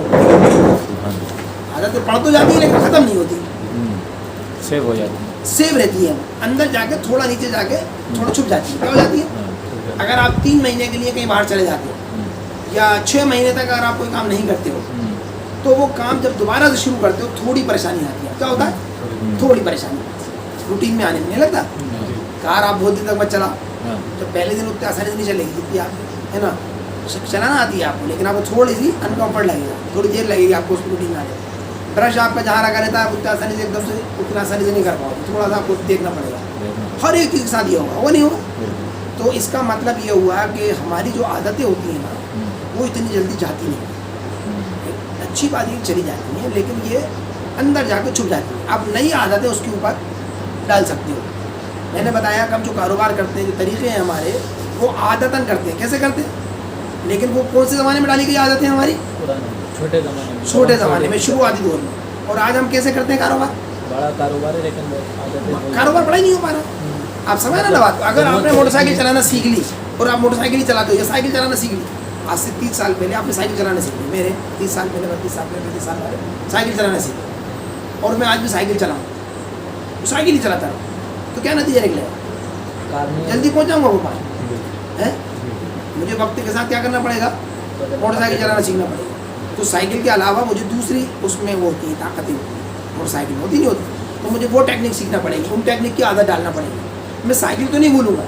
आदतें पढ़ तो जाती है लेकिन ख़त्म नहीं होती, सेव हो जाती है, सेव रहती है। अंदर जाके थोड़ा नीचे जाके थोड़ा छुप जाती है। क्या हो जाती है? अगर आप 3 महीने के लिए कहीं बाहर चले जाते हो या 6 महीने तक अगर आप कोई काम नहीं करते हो, तो वो काम जब दोबारा से शुरू करते हो थोड़ी परेशानी आती है। क्या होता है? थोड़ी परेशानी, रूटीन में आने में नहीं लगता। कार आप बहुत दिन तक मत चलाओ, तो पहले दिन उतनी आसानी से नहीं चलेगी जितनी आप, है ना, चलाना आती है आपको, लेकिन आपको थोड़ी सी अनकम्फर्ट लगेगा, थोड़ी देर लगेगी आपको उस रूटीन में आने। ब्रश आपका जहाँ रखा रहता है उतनी आसानी से एकदम से उतना आसानी से नहीं कर पाओगे, थोड़ा सा आपको देखना पड़ेगा। हर एक चीज़ के साथ ये होगा, वो नहीं होगा। तो इसका मतलब ये हुआ कि हमारी जो आदतें होती हैं ना वो इतनी जल्दी जाती नहीं। अच्छी बात ये चली जाती है लेकिन ये अंदर जाकर छुप जाती है। आप नई आदतें उसके ऊपर डाल सकते हो। मैंने बताया कि हम जो कारोबार करते हैं, जो तरीक़े हैं हमारे, वो आदतन करते हैं। कैसे करते हैं? लेकिन वो कौन से ज़माने में डाली गई आदतें हमारी? छोटे ज़माने में, शुरुआती दौर में। और आज हम कैसे करते हैं कारोबार? बड़ा कारोबार है लेकिन कारोबार बड़ा ही नहीं हो पा रहा। आप समझ ना बात। अगर आपने मोटरसाइकिल चलाना सीख ली और आप मोटरसाइकिल ही चलाते हो या साइकिल चलाना सीख ली, आज से 30 साल पहले आपने साइकिल चलाना सीख ली। मेरे 30 साल पहले, 32 साल पहले, 35 साल पहले साइकिल चलाना सीखी और मैं आज भी साइकिल चलाऊँ, साइकिल ही चलाता रहूँ, तो क्या नतीजा निकलेगा? जल्दी पहुँच जाऊँगा भोपाल, है? मुझे वक्त के साथ क्या करना पड़ेगा? मोटरसाइकिल चलाना सीखना पड़ेगा। तो साइकिल के अलावा मुझे दूसरी उसमें वो होती है ताकतें होती है, मोटरसाइकिल में होती नहीं होती, तो मुझे वो टेक्निक सीखना पड़ेगी, उन टेक्निक की आदत डालना पड़ेगी। मैं साइकिल तो नहीं भूलूंगा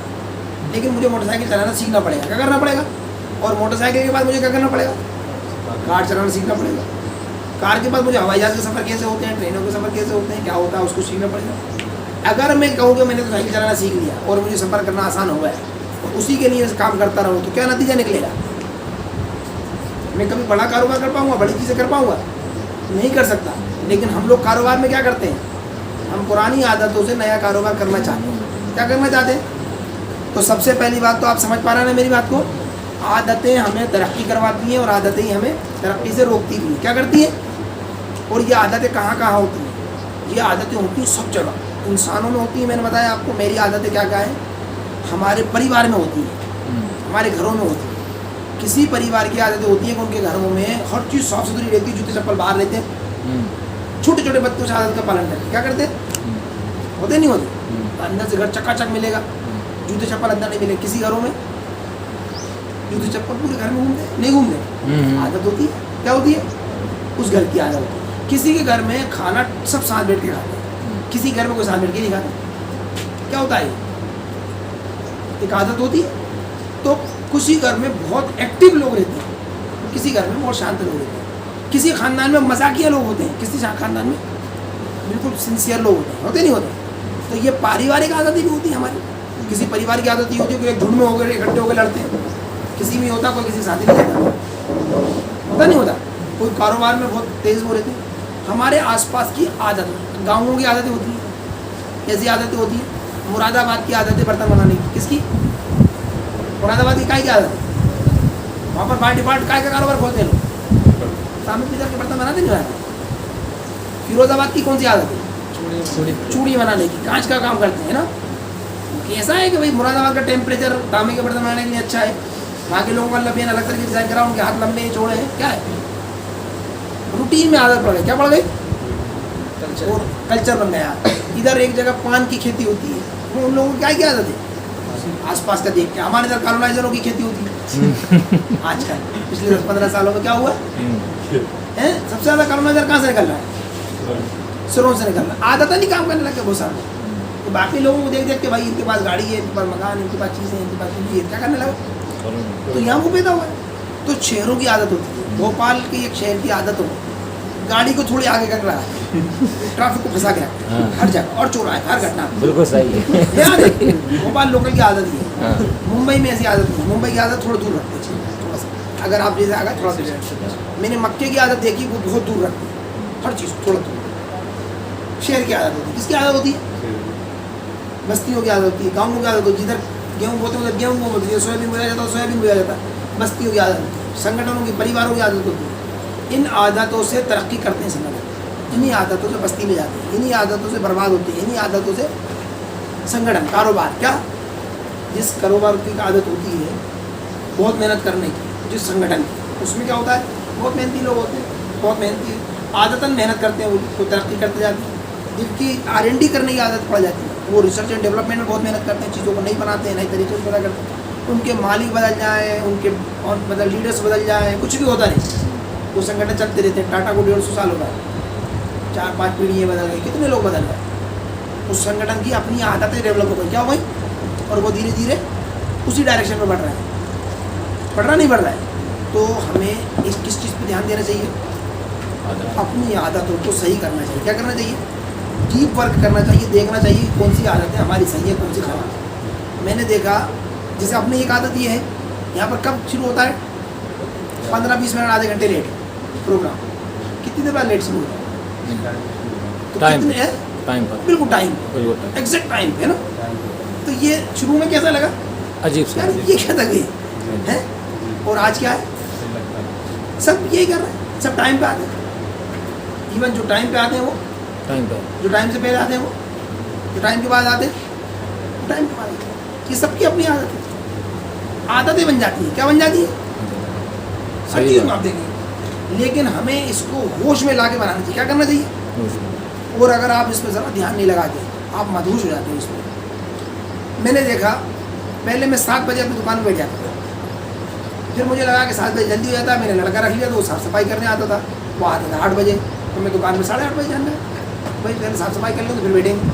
लेकिन मुझे मोटरसाइकिल चलाना सीखना पड़ेगा। क्या करना पड़ेगा? और मोटरसाइकिल के बाद मुझे क्या करना पड़ेगा? कार चलाना सीखना पड़ेगा। कार के बाद मुझे हवाई जहाज़ के सफ़र कैसे होते हैं, ट्रेनों के सफ़र कैसे होते हैं, क्या होता है, उसको सीखना पड़ेगा। अगर मैं कहूँ कि मैंने तो साइकिल चलाना सीख लिया और मुझे सफ़र करना आसान हो गया और उसी के लिए काम करता रहूँ, तो क्या नतीजा निकलेगा? मैं कभी बड़ा कारोबार कर पाऊँगा, बड़ी चीज़ें कर पाऊँगा? नहीं कर सकता। लेकिन हम लोग कारोबार में क्या करते हैं, हम पुरानी आदतों से नया कारोबार करना चाहते हैं। क्या करना चाहते हैं? तो सबसे पहली बात तो आप समझ पा रहे हैं मेरी बात को, आदतें हमें तरक्की करवाती हैं और आदतें ही हमें तरक्की से रोकती भी हैं। क्या करती हैं? और ये आदतें कहाँ कहाँ होती हैं? ये आदतें होती हैं सब जगह, इंसानों में होती हैं। मैंने बताया आपको मेरी आदतें क्या क्या हैं, हमारे परिवार में होती हैं, हमारे घरों में होती है। किसी परिवार की आदतें होती हैं कि उनके घरों में हर चीज़ साफ सुथरी रहती है, जूते चप्पल बाहर लेते हैं, छोटे छोटे बच्चों से आदत का पालन करते हैं। क्या करते हैं? होते नहीं होते? अंदर से घर चकाचक मिलेगा, जूते चप्पल अंदर नहीं मिले। किसी घरों में जूते चप्पल पूरे घर में घूमते नहीं घूमते, आदत होती है। क्या होती है? उस घर की आदत होती है। किसी के घर में खाना सब साथ बैठ के खाते हैं, किसी घर में कोई साथ बैठ के नहीं खाता। क्या होता है? एक आदत होती है। तो किसी घर में बहुत एक्टिव लोग रहते हैं, किसी घर में बहुत शांत लोग रहते हैं, किसी खानदान में मजाकिया लोग होते हैं, किसी खानदान में बिल्कुल सिंसियर लोग होते नहीं होते। तो ये पारिवारिक आदतें भी होती है हमारी। किसी परिवार की आदत ये होती है कि एक झुंड में होकर इकट्ठे होकर लड़ते हैं, किसी में होता, कोई किसी साथी नहीं होता नहीं होता। कोई कारोबार में बहुत तेज हो रहते हैं। हमारे आसपास की आदत, गाँवों की आदतें होती हैं। कैसी आदतें होती हैं? मुरादाबाद की आदत है बर्तन बनाने की। किसकी? मुरादाबाद की काय की आदत है? वहाँ पर बाय डिफॉल्ट काय का कारोबार खोलते हैं लोग, सामने पीतल के बर्तन बनाते नहीं बनाते। फिरोजाबाद की कौन सी आदत है? चूड़ी बनाने की, कांच का काम करते हैं ना। कैसा है कि भाई मुरादाबाद का टेम्परेचर तांबे के बर्तन बनाने के लिए अच्छा है, वहाँ के लोगों का लंबे अलग तरह की डिजाइन करा, उनके हाथ लंबे चौड़े हैं। क्या है? रूटीन में आदत पड़ गई। क्या पड़ गई? और कल्चर बन गया। इधर एक जगह पान की खेती होती है, वो उन लोगों की क्या की आदत है? आसपास का देख के। हमारे इधर कॉलोनाइजरों की खेती होती है आजकल, पिछले 10-15 सालों में क्या हुआ है? सबसे ज़्यादा कॉलोनाइजर कहाँ से निकल रहा है? सुरों से निकल रहा है। आदत नहीं काम करने लगे बहुत सारे। तो बाकी लोगों को देख देख के भाई इनके पास गाड़ी है, इनके पास मकान, इनके पास चीज़ें, इनके पास चीज़ें, क्या करने लगा? तो यहाँ वो पैदा हुआ है। तो शहरों की आदत होती है। भोपाल की एक शहर की आदत हो, गाड़ी को थोड़ी आगे कर रहा है, ट्रैफिक को फंसा के रखता है हर जगह, और चौराहे हर घटना। बिल्कुल सही है। भोपाल लोकल की आदत ही है। मुंबई में ऐसी आदत नहीं है। मुंबई की आदत थोड़ा दूर रखते हैं, थोड़ा सा। अगर आप जैसे आगे थोड़ा सा, मैंने मक्के की आदत देखी, वो बहुत दूर रखती है हर चीज़, थोड़ा दूर। शहर की आदत होती है। किसकी आदत होती है? बस्तियों की आदत होती है, गाँवों की आदत होती है। जिधर गेहूँ बोते हैं उधर गेहूँ बोते हैं, सोयाबीन बोया जाता है सोयाबीन बोया जाता है। बस्तियों की आदत होती है, संगठनों की, परिवारों की आदत होती है। इन आदतों से तरक्की करते हैं संगठन, इन्हीं आदतों से बस्ती में जाते हैं, इन्हीं आदतों से बर्बाद होते हैं, इन्हीं आदतों से संगठन, कारोबार। क्या? जिस कारोबार की आदत होती है बहुत मेहनत करने की, जिस संगठन की, उसमें क्या होता है? बहुत मेहनती लोग होते हैं, बहुत मेहनती आदतन मेहनत करते हैं, वो तरक्की करते जाते हैं। जिनकी R&D करने की आदत पड़ जाती है, वो रिसर्च एंड डेवलपमेंट में बहुत मेहनत करते हैं, चीज़ों को नहीं बनाते हैं, नए तरीके से पैदा करते हैं। उनके मालिक बदल जाए, उनके और मतलब लीडर्स बदल जाए, कुछ भी होता नहीं, वो संगठन चलते रहते हैं। टाटा को 150 साल हो गए, 4-5 पीढ़ियाँ बदल गई, कितने लोग बदल गए। उस संगठन की अपनी आदतें डेवलप हो गई, क्या हो गई, और वो धीरे धीरे उसी डायरेक्शन में बढ़ रहा है। बढ़ रहा नहीं बढ़ रहा है। तो हमें इस किस चीज़ पर ध्यान देना चाहिए? अपनी आदतों को सही करना चाहिए। क्या करना चाहिए? डीप वर्क करना चाहिए, देखना चाहिए कौन सी आदतें हमारी सही है, कौन सी खराब है। मैंने देखा, जैसे अपनी एक आदत ये है, यहाँ पर कब शुरू होता है? 15-20 मिनट, आधे घंटे लेट प्रोग्राम। कितनी देर बाद लेट शुरू होता है? तो कितने है? टाइम पर, बिल्कुल टाइम, एग्जैक्ट टाइम है ना। तो ये शुरू में कैसा लगा? अजीब सा, यार ये क्या लगे है। और आज क्या है? सब यही कर रहे हैं, सब टाइम पे आते हैं। इवन जो टाइम पे आते हैं वो टाइम पर, जो टाइम से पहले आते हैं वो जो टाइम के बाद आते हैं टाइम के बाद। ये सबकी अपनी आदत है, आदतें बन जाती हैं। क्या बन जाती है? हर चीज़ में आप देखेंगे। लेकिन हमें इसको होश में ला के बनाना चाहिए। क्या करना चाहिए? और अगर आप इस पर ज़रा ध्यान नहीं लगाते, आप मदहोश हो जाते हैं इसमें। मैंने देखा, पहले मैं 7 बजे अपनी दुकान में बैठ जाता था, फिर मुझे लगा कि 7 बजे जल्दी हो जाता है, मैंने लड़का रख लिया, तो वो साफ़ सफाई करने आता था, वो आता था 8 बजे, तो मैं दुकान में 8:30 बजे जाना है भाई, पहले साफ़ सफाई कर लूँ तो फिर बैठेंगे।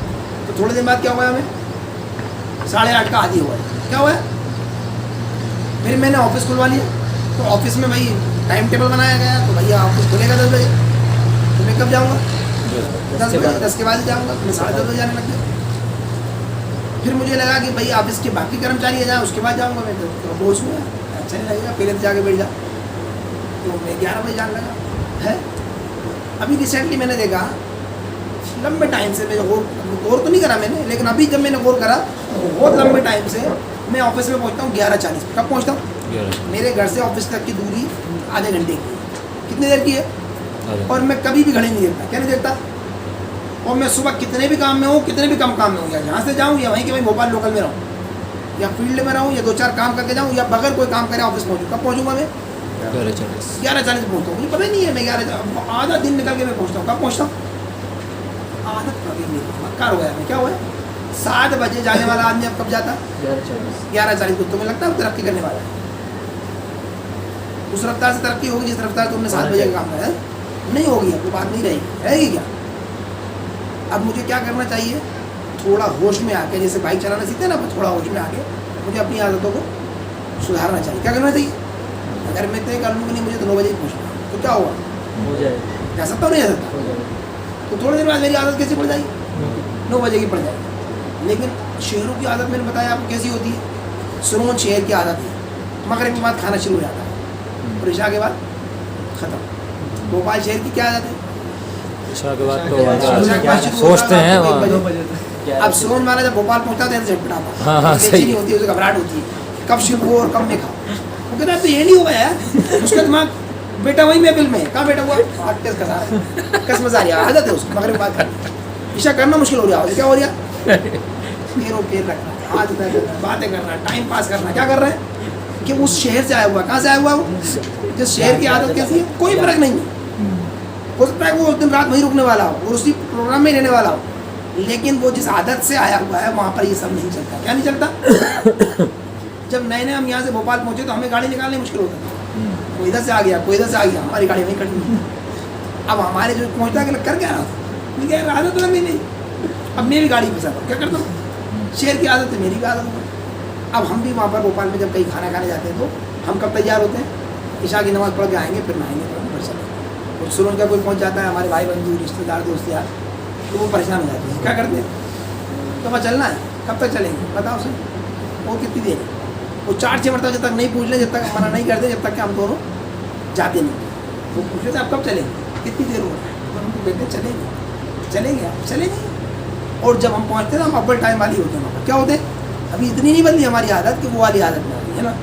तो थोड़े दिन बाद क्या हुआ, हमें 8:30 का आदी हुआ। क्या हुआ? फिर मैंने ऑफिस खुलवा लिया, तो ऑफिस में भाई टाइम टेबल बनाया गया, तो भैया ऑफिस खुलेगा 10 बजे, तो मैं कब जाऊँगा? 10 के बाद ही जाऊँगा। तो मैं 10:30 बजे जाने लग गया। फिर मुझे लगा कि भाई ऑफिस के बाकी कर्मचारी है, उसके बाद जाऊँगा मैं, तो बोझ में अच्छा नहीं लगेगा, पहले तो जाके बैठ जा। तो मैं 11 बजे जाने लगा है। अभी रिसेंटली मैंने देखा, लंबे टाइम से मैं गौर तो नहीं करा मैंने, लेकिन अभी जब मैंने गौर करा तो बहुत लंबे टाइम से मैं ऑफिस में पहुंचता हूँ 11:40 पे। कब पहुंचता हूँ? 11। मेरे घर से ऑफिस तक की दूरी आधे घंटे की है। कितनी देर की है? अरे, और मैं कभी भी घड़ी नहीं देखता। क्या नहीं देखता? और मैं सुबह कितने भी काम में हूँ, कितने भी कम काम में हूँ, या यहाँ से जाऊँ या वहीं के वहीं भोपाल लोकल में रहूँ, या फील्ड में रहूँ, या 2-4 काम करके जाऊँ, या बगैर कोई काम करे ऑफिस पहुँचूँ। कब पहुँचूँगा मैं? 11:40। 11:40 पहुँचता हूँ। मुझे पता ही नहीं है मैं 11 आधा दिन निकल के मैं पहुँचता हूँ। कब पहुँचता हूँ? आदत कभी नहीं, मक्कार हो गया मैं। क्या हुआ है? 7 बजे जाने वाला आदमी अब कब जाता? 11:40 को। तुम्हें लगता है वो तरक्की करने वाला है? उस रफ्तार से तरक्की होगी जिस रफ्तार तुमने 7 बजे का काम करा है? नहीं होगी। अब वो बात नहीं रहेगी क्या? अब मुझे क्या करना चाहिए? थोड़ा होश में आके, जैसे बाइक चलाना सीखते हैं ना, थोड़ा होश में आके मुझे अपनी आदतों को सुधारना चाहिए। क्या करना चाहिए? अगर मैं तय कर लूँ कि नहीं मुझे तो 9 बजे ही पहुँचना है, तो क्या हुआ? हो जाए जा सकता हूँ नहीं जा सकता? तो थोड़ी देर बाद मेरी आदत कैसे पड़ जाएगी? 9 बजे की पड़ जाएगी। लेकिन शहरों की आदत मैंने बताया आपको कैसी होती है। सुनून शहर की आदत है, मगरिब के बाद खाना शुरू हो जाता है और इशा के बाद ख़त्म। भोपाल शहर की क्या आदत है? इशा के बाद तो इशा के बाद शुरू सोचते होता हैं है रात को 1 वहाँ। 2 बजे। बजे तक। अब सुनून वाला जब भोपाल पहुँचता है तो झटपटाता है। हाँ, हाँ, बेचैनी सही। होती है, उसे घबराहट होती है, कब शुरू हो और कब में खाओ। वो कहता है तो ये नहीं हुआ यार, उसका दिमाग बेटा वही महफिल में है। कहाँ बेटा हुआ? हाथ कस कसा रहा है, कस मजा आ रही है, आदत है उसको मगरिब बात करनी। इशा करना मुश्किल हो रहा है। क्या हो रहा है? पैरों पैर रखना, हाथ पैर रखना, बातें करना, टाइम पास करना। क्या कर रहे हैं? कि उस शहर से आया हुआ है। कहाँ से आया हुआ है वो? जिस शहर की आदत कैसी है, कोई फर्क नहीं है। हो सकता है वो उस दिन रात वहीं रुकने वाला हो और उसी प्रोग्राम में रहने वाला हो, लेकिन वो जिस आदत से आया हुआ है वहाँ पर ये सब नहीं चलता। क्या नहीं चलता? जब नए नए हम यहाँ से भोपाल पहुँचे तो हमें गाड़ी निकालनी मुश्किल होता था। कोई इधर से आ गया, कोई इधर से आ गया, हमारी गाड़ी वहीं खड़ी। अब हमारे जो पहुँचता है कर क्या रहा था, मैं कह रहा आदत लगी नहीं। अब मैं भी गाड़ी फंसा था, क्या करता हूँ? शहर की आदत है, मेरी भी आदत है। अब हम भी वहाँ पर भोपाल में जब कहीं खाना खाने जाते हैं तो हम कब तैयार होते हैं? इशा की नमाज़ पढ़ के आएंगे, फिर नहाएंगे, फिर चलेंगे। और सुरन का कोई पहुँच जाता है, हमारे भाई बंधु रिश्तेदार दोस्त यार, तो वो परेशान हो जाते हैं। क्या करते हैं? तो वहाँ चलना है, कब तक चलेंगे बताओ सर? वो कितनी देर है? वो 4-6 मरतबा जब तक नहीं पूछ ले, जब तक मना नहीं करते, जब तक कि हम दोनों जाते नहीं। वो पूछ लेते आप कब चलेंगे, कितनी देर हो रहा है, तो हम कहते चलेंगे आप चलेंगे। और जब हम पहुँचते हैं ना, हम अव्वल टाइम वाली होते हैं। क्या होते हैं? अभी इतनी नहीं बदली हमारी आदत कि वो वाली आदत में आ गई है ना।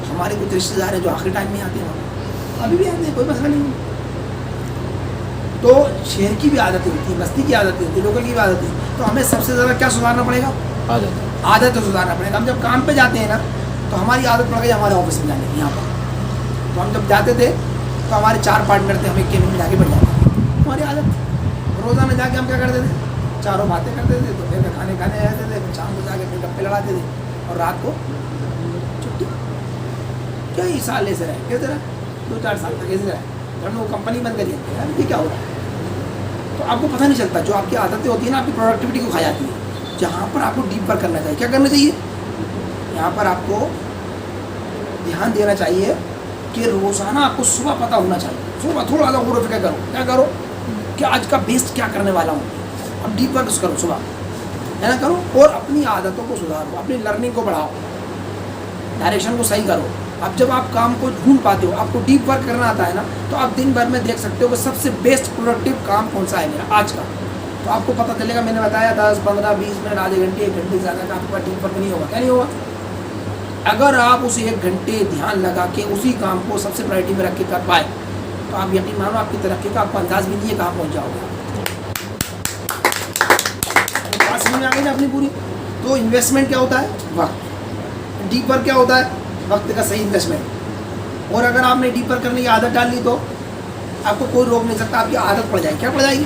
हमारे कुछ रिश्तेदार हैं जो आखिरी टाइम में आते हैं, अभी भी आते हैं, कोई मसला नहीं है। तो शहर की भी आदतें होती है, बस्ती की आदतें होती है, लोकल की भी आदतें हैं। तो हमें सबसे ज़्यादा क्या सुधारना पड़ेगा? आदत तो सुधारना पड़ेगा। हम जब काम पे जाते हैं ना, तो हमारी आदत पड़ गई हमारे ऑफिस में जाने की। यहाँ पर तो हम जब जाते थे तो हमारे 4 पार्टनर थे, हम एक केबिन में जाके बैठ जाते थे। हमारी आदत रोज़ाना जाके हम क्या करते थे? चारों बातें करते थे, दोपहर में खाने जाते थे, फिर शाम को जाके फिर गप्पे लड़ाते थे और रात को छुट्टी। क्या ही साल ऐसे रहे, कैसे रहे? 2-4 साल तक ऐसे रहे। हमने वो कंपनी बंद करी है, यार ये क्या हो रहा है? तो आपको पता नहीं चलता, जो आपकी आदतें होती है ना, आपकी प्रोडक्टिविटी को खा जाती है। जहाँ पर आपको डीप वर्क करना चाहिए, क्या करना चाहिए? यहाँ पर आपको ध्यान देना चाहिए कि रोज़ाना आपको सुबह पता होना चाहिए। सुबह थोड़ा सा गौर फिक्र करो, क्या करो कि आज का बेस्ट क्या करने वाला हूँ। अब डीप वर्क करो सुबह, है ना, करो। और अपनी आदतों को सुधारो, अपनी लर्निंग को बढ़ाओ, डायरेक्शन को सही करो। अब जब आप काम को ढूंढ पाते हो, आपको डीप वर्क करना आता है ना, तो आप दिन भर में देख सकते हो कि सबसे बेस्ट प्रोडक्टिव काम कौन सा है मेरा आज का। तो आपको पता चलेगा। मैंने बताया 10, 15, 20 मिनट, आधे घंटे, 1 घंटे से ज़्यादा का आपका डीप वर्क नहीं होगा। क्या नहीं होगा? अगर आप उस 1 घंटे ध्यान लगा के उसी काम को सबसे प्रायोरिटी में रख के कर पाए, तो आप यकीन मानो आपकी तरक्की का आपको अंदाज भी नहीं है कहाँ पहुँच जाओगे। बात समझ में आ गई ना अपनी पूरी? तो इन्वेस्टमेंट क्या होता है? वक्त। डीप वर्क क्या होता है? वक्त का सही इन्वेस्टमेंट। और अगर आपने डीप वर्क करने की आदत डाल ली तो आपको कोई रोक नहीं सकता, आपकी आदत पड़ जाएगी। क्या पड़ जाएगी?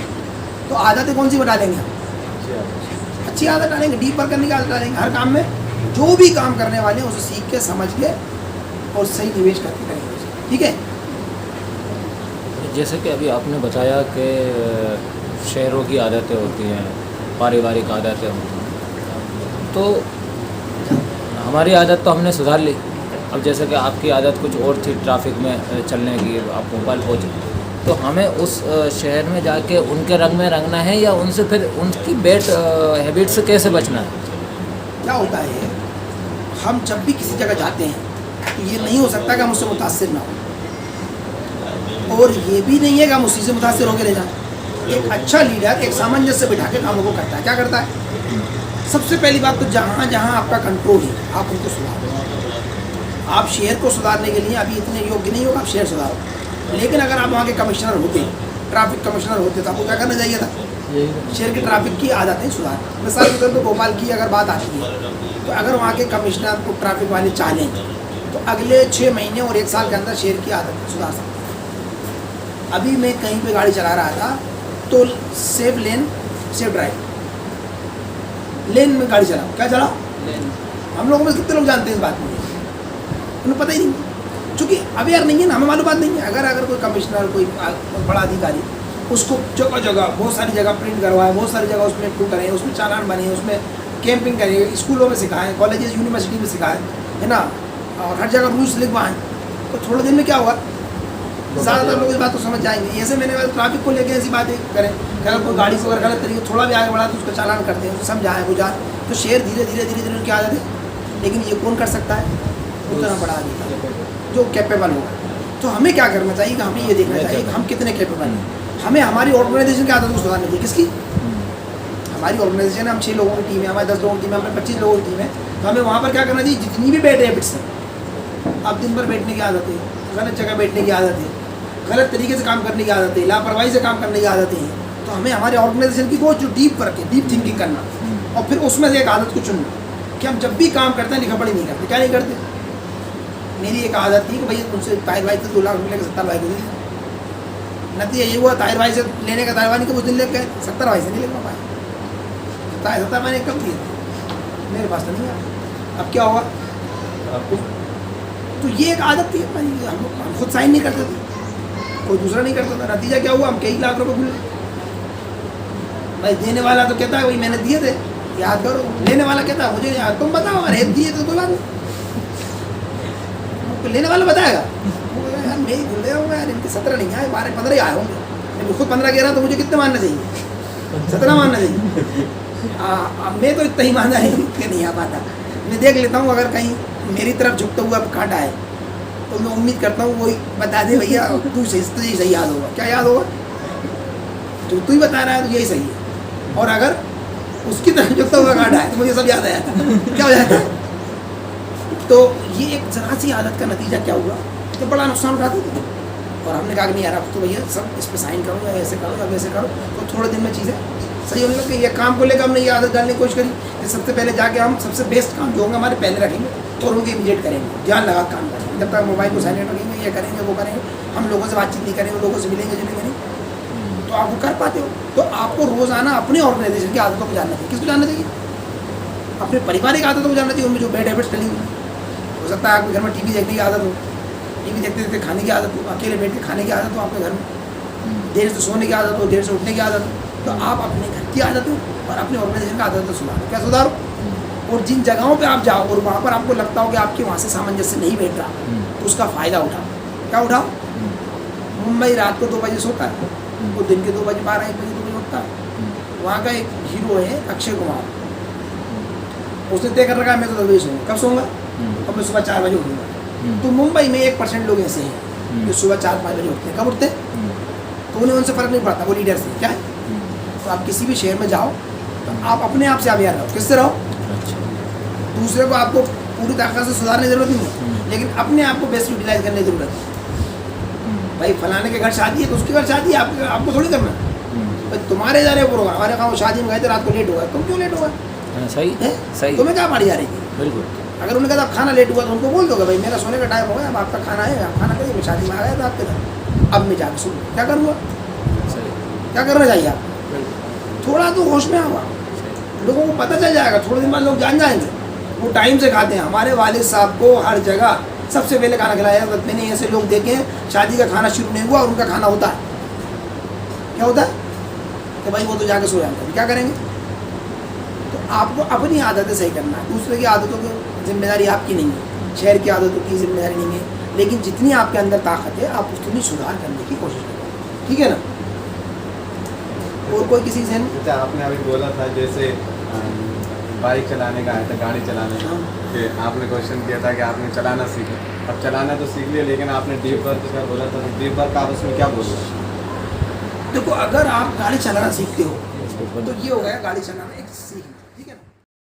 तो आदतें कौन सी बना देंगे हम? अच्छी आदत डालेंगे, डीप वर्क करने की आदत डालेंगे। हर काम में जो भी काम करने वाले हैं उसे सीख के, समझ के और सही निवेश करके करेंगे। ठीक है? जैसे कि अभी आपने बताया कि शहरों की आदतें होती हैं, पारिवारिक आदतें होती हैं, तो हमारी आदत तो हमने सुधार ली। अब जैसे कि आपकी आदत कुछ और थी, ट्रैफिक में चलने की, आप भोपाल पहुँचे, तो हमें उस शहर में जाके उनके रंग में रंगना है या उनसे फिर उनकी बैड हैबिट से कैसे बचना है? क्या होता है, हम जब भी किसी जगह जाते हैं तो ये नहीं हो सकता कि हम उससे मुतासिर ना हो, और ये भी नहीं है कि हम उसी से मुतासिर होकर रह जाएं। एक अच्छा लीडर एक सामंजस्य बिठा के कामों को करता है। क्या करता है? सबसे पहली बात तो जहाँ जहाँ आपका कंट्रोल है आप उनको सुधारो। आप शहर को सुधारने के लिए अभी इतने योग्य नहीं हो आप शहर सुधारो, लेकिन अगर आप वहाँ के कमिश्नर होते, ट्रैफिक कमिश्नर होते तो आपको क्या करना चाहिए था? शहर की ट्रैफिक की आदतें सुधार। मिसाल के तौर पर भोपाल की अगर बात आती है तो अगर वहाँ के कमिश्नर को ट्रैफिक वाले चाहें तो अगले 6 महीने और 1 साल के अंदर शहर की आदतें सुधार सकते हैं। अभी मैं कहीं पे गाड़ी चला रहा था तो सेफ लेन सेफ ड्राइव, लेन में गाड़ी चलाओ। क्या चलाओ? हम लोगों में कितने लोग जानते हैं इस बात में? उन्हें पता ही नहीं, चूँकि अवेयर नहीं है ना, हमें मालूम बात नहीं है। अगर कोई कमिश्नर कोई बड़ा अधिकारी उसको जगह जगह बहुत सारी जगह प्रिंट करवाए, बहुत सारी जगह उसमें टू करें, उसमें चालान बने, उसमें कैंपिंग करें, स्कूलों में सिखाएं, कॉलेजेस यूनिवर्सिटी में सिखाएं, है ना, और हर जगह रूल्स लिखवाएं, तो थोड़े दिन में क्या होगा? ज़्यादातर लोग इस बात को समझ जाएंगे। ऐसे मैंने ट्रैफिक को लेकर ऐसी बातें करें, अगर कोई गाड़ी को अगर गलत तरीके थोड़ा भी आगे बढ़ा तो उसका चालान करते हैं, समझाएं बुझाएं, तो शहर धीरे धीरे धीरे धीरे उनकी आदत है। लेकिन ये कौन कर सकता है? उतना बड़ा आदमी जो कैपेबल होगा। तो हमें क्या करना चाहिए कि हमें ये देखना चाहिए कि हम कितने कैपेबल हैं। हमें हमारी ऑर्गेनाइजेशन की आदत को सुधारनी चाहिए। किसकी? हमारी ऑर्गेनाइजेशन है, हम 6 लोगों की टीम है, हमारे 10 लोगों की टीम है, हमारे 25 लोगों की टीम है, तो हमें वहाँ पर क्या करना चाहिए? जितनी भी बैड हैबिट्स हैं, आप दिन भर बैठने की आदत है, गलत जगह बैठने की आदत है, गलत तरीके से काम करने की आदत है, लापरवाही से काम करने की आदतें हैं, तो हमें हमारे ऑर्गेनाइजेशन की बहुत जो डीप वर्क है, डीप थिंकिंग करना और फिर उसमें से एक आदत को चुनना कि हम जब भी काम करते हैं लिखा पढ़ी नहीं करते। क्या नहीं करते? मेरी एक आदत थी कि भैया उनसे ताहिर भाई से 2 लाख रुपये लेकर 70 भाई को दी। नतीजा ये हुआ ताहिर भाई से लेने का, ताहिर भाई को उस दिन ले गए 70 भाई से नहीं लेकर पाए। 70 मैंने कब दिए थे, मेरे पास तो नहीं आया। अब क्या होगा? तो ये एक आदत थी हमारी, हम खुद साइन नहीं करते थे, कोई दूसरा नहीं करता था। नतीजा क्या हुआ? हम कई लाख रुपए भूल गए। भाई देने वाला तो कहता है भाई मैंने दिए थे, याद करो। लेने वाला कहता है मुझे याद, तुम बताओ अरे दिए तो कोई बात नहीं, लेने वाला बताएगा यार मैं ही भूल गया हूँ यार, इनके 17 नहीं आए, 12-15 ही आए होंगे। मैं खुद 15 कह रहा तो मुझे कितने मानना चाहिए? 17 मानना चाहिए। अब मैं तो इतना ही माना है कि नहीं आ पाता। मैं देख लेता हूँ अगर कहीं मेरी तरफ झुकता हुआ कांटा है तो मैं उम्मीद करता हूँ वही बता दे भैया तू सही याद होगा। क्या याद होगा? जो तू ही बता रहा है तो यही सही है। और अगर उसकी तरफ झुकता हुआ कांटा है तो मुझे सब याद आ जाता है। क्या हो जाता है? तो ये एक जरा सी आदत का नतीजा क्या हुआ? तो बड़ा नुकसान उठाते थे और हमने कहा कि नहीं यार अब तो भैया सब इस पर साइन करो, ऐसे करो, अब ऐसे करो, तो थोड़े दिन में चीज़ें सही होने लग गई। ये काम को लेकर हमने ये आदत डालने की कोशिश करी कि सबसे पहले जाके हम सबसे बेस्ट काम जो होंगे हमारे पहले रखेंगे और उनके इमीडिएट करेंगे, ध्यान लगा काम करेंगे। जब तक मोबाइल को साइलेंट रखेंगे, ये करेंगे वो करेंगे, हम लोगों से बातचीत नहीं करेंगे, लोगों से मिलेंगे जुलेंगे नहीं, तो आप वो कर पाते हो। तो आपको रोज़ाना अपने ऑर्गेनाइजेशन की आदतों को जानना चाहिए। किसको जानना चाहिए? अपने पारिवारिक आदतों को जानना चाहिए, उनमें जो बैड हैबिट्स डली हुई। हो सकता है आपके घर में टीवी देखने की आदत हो, टीवी देखते देखते खाने की आदत हो, अकेले बैठ के खाने की आदत हो आपके घर में, देर से सोने की आदत हो, देर से उठने की आदत हो, तो आप अपने घर की आदत हो और अपने ऑर्गेनाइजेशन का आदत को सुधारो। क्या सुधारो? और जिन जगहों पे आप जाओ और वहाँ पर आपको लगता हो कि आपके वहाँ से सामंजस्य नहीं बैठ रहा तो उसका फ़ायदा उठाओ। क्या उठाओ? मुंबई रात को 2 बजे सोता है, वो दिन के 2 बजे 12-1 बजे 2 बजे उठता है। वहाँ का एक हीरो है अक्षय कुमार, उसने तय कर रखा है मैं तो 10 बजे सोऊंगा। कब सोऊंगा? अब मैं सुबह 4 बजे उठूँगा। तो मुंबई में 1% लोग ऐसे हैं जो सुबह 4-5 बजे उठते हैं। कब उठते हैं? तो उन्हें उनसे फ़र्क नहीं पड़ता, वो लीडर्स हैं। क्या है? तो आप किसी भी शहर में जाओ तो आप अपने आप से अवेयर रहो। किससे रहो? दूसरे को आपको पूरी ताकत से सुधारने की ज़रूरत नहीं है, लेकिन अपने आप को बेस्ट यूटिलाइज करने की ज़रूरत है। भाई फलाने के घर शादी है तो उसके घर शादी है, आपको थोड़ी करना भाई तुम्हारे जा रहे प्रोग्राम, हमारे कहा शादी में गए थे रात को लेट हुआ, तुम क्यों लेट हुआ? सही है, सही। तुम्हें क्या मारी जा रही थी? बिल्कुल। अगर उन्होंने कहा खाना लेट हुआ तो उनको बोल दोगे भाई मेरा सोने का टाइम हो गया, अब आपका खाना है, आप खाना करिए, मैं शादी में आ गया था आपके घर, अब मैं जाकर सुन क्या करूँगा? क्या करना चाहिए आप? थोड़ा तो होश में आवा, लोगों को पता चल जाएगा, थोड़े दिन बाद लोग जान जाएंगे। वो टाइम से खाते हैं। हमारे वालिद साहब को हर जगह सबसे पहले खाना खिलाया। मैंने ऐसे लोग देखे हैं शादी का खाना शुरू नहीं हुआ और उनका खाना होता है। क्या होता है? कि भाई वो तो जाके सो जाते हैं, क्या करेंगे? तो आपको अपनी आदतें सही करना है, दूसरे की आदतों की जिम्मेदारी आपकी नहीं है, शहर की आदतों की जिम्मेदारी नहीं है, लेकिन जितनी आपके अंदर ताकत है आप उतनी सुधार करने की कोशिश करें। ठीक है ना? और कोई किसी से अच्छा आपने अभी बोला था जैसे बाइक चलाने का आया था, गाड़ी चलाने का, कि आपने क्वेश्चन किया था कि आपने चलाना सीखा। अब चलाना तो सीख लिया, लेकिन आपने डीप वर्क का बोला था, तो डीप वर्क आप उसमें क्या बोल रहे हैं? देखो अगर आप गाड़ी चलाना सीखते हो उसको तो ये हो गया गाड़ी चलाना एक सीखना।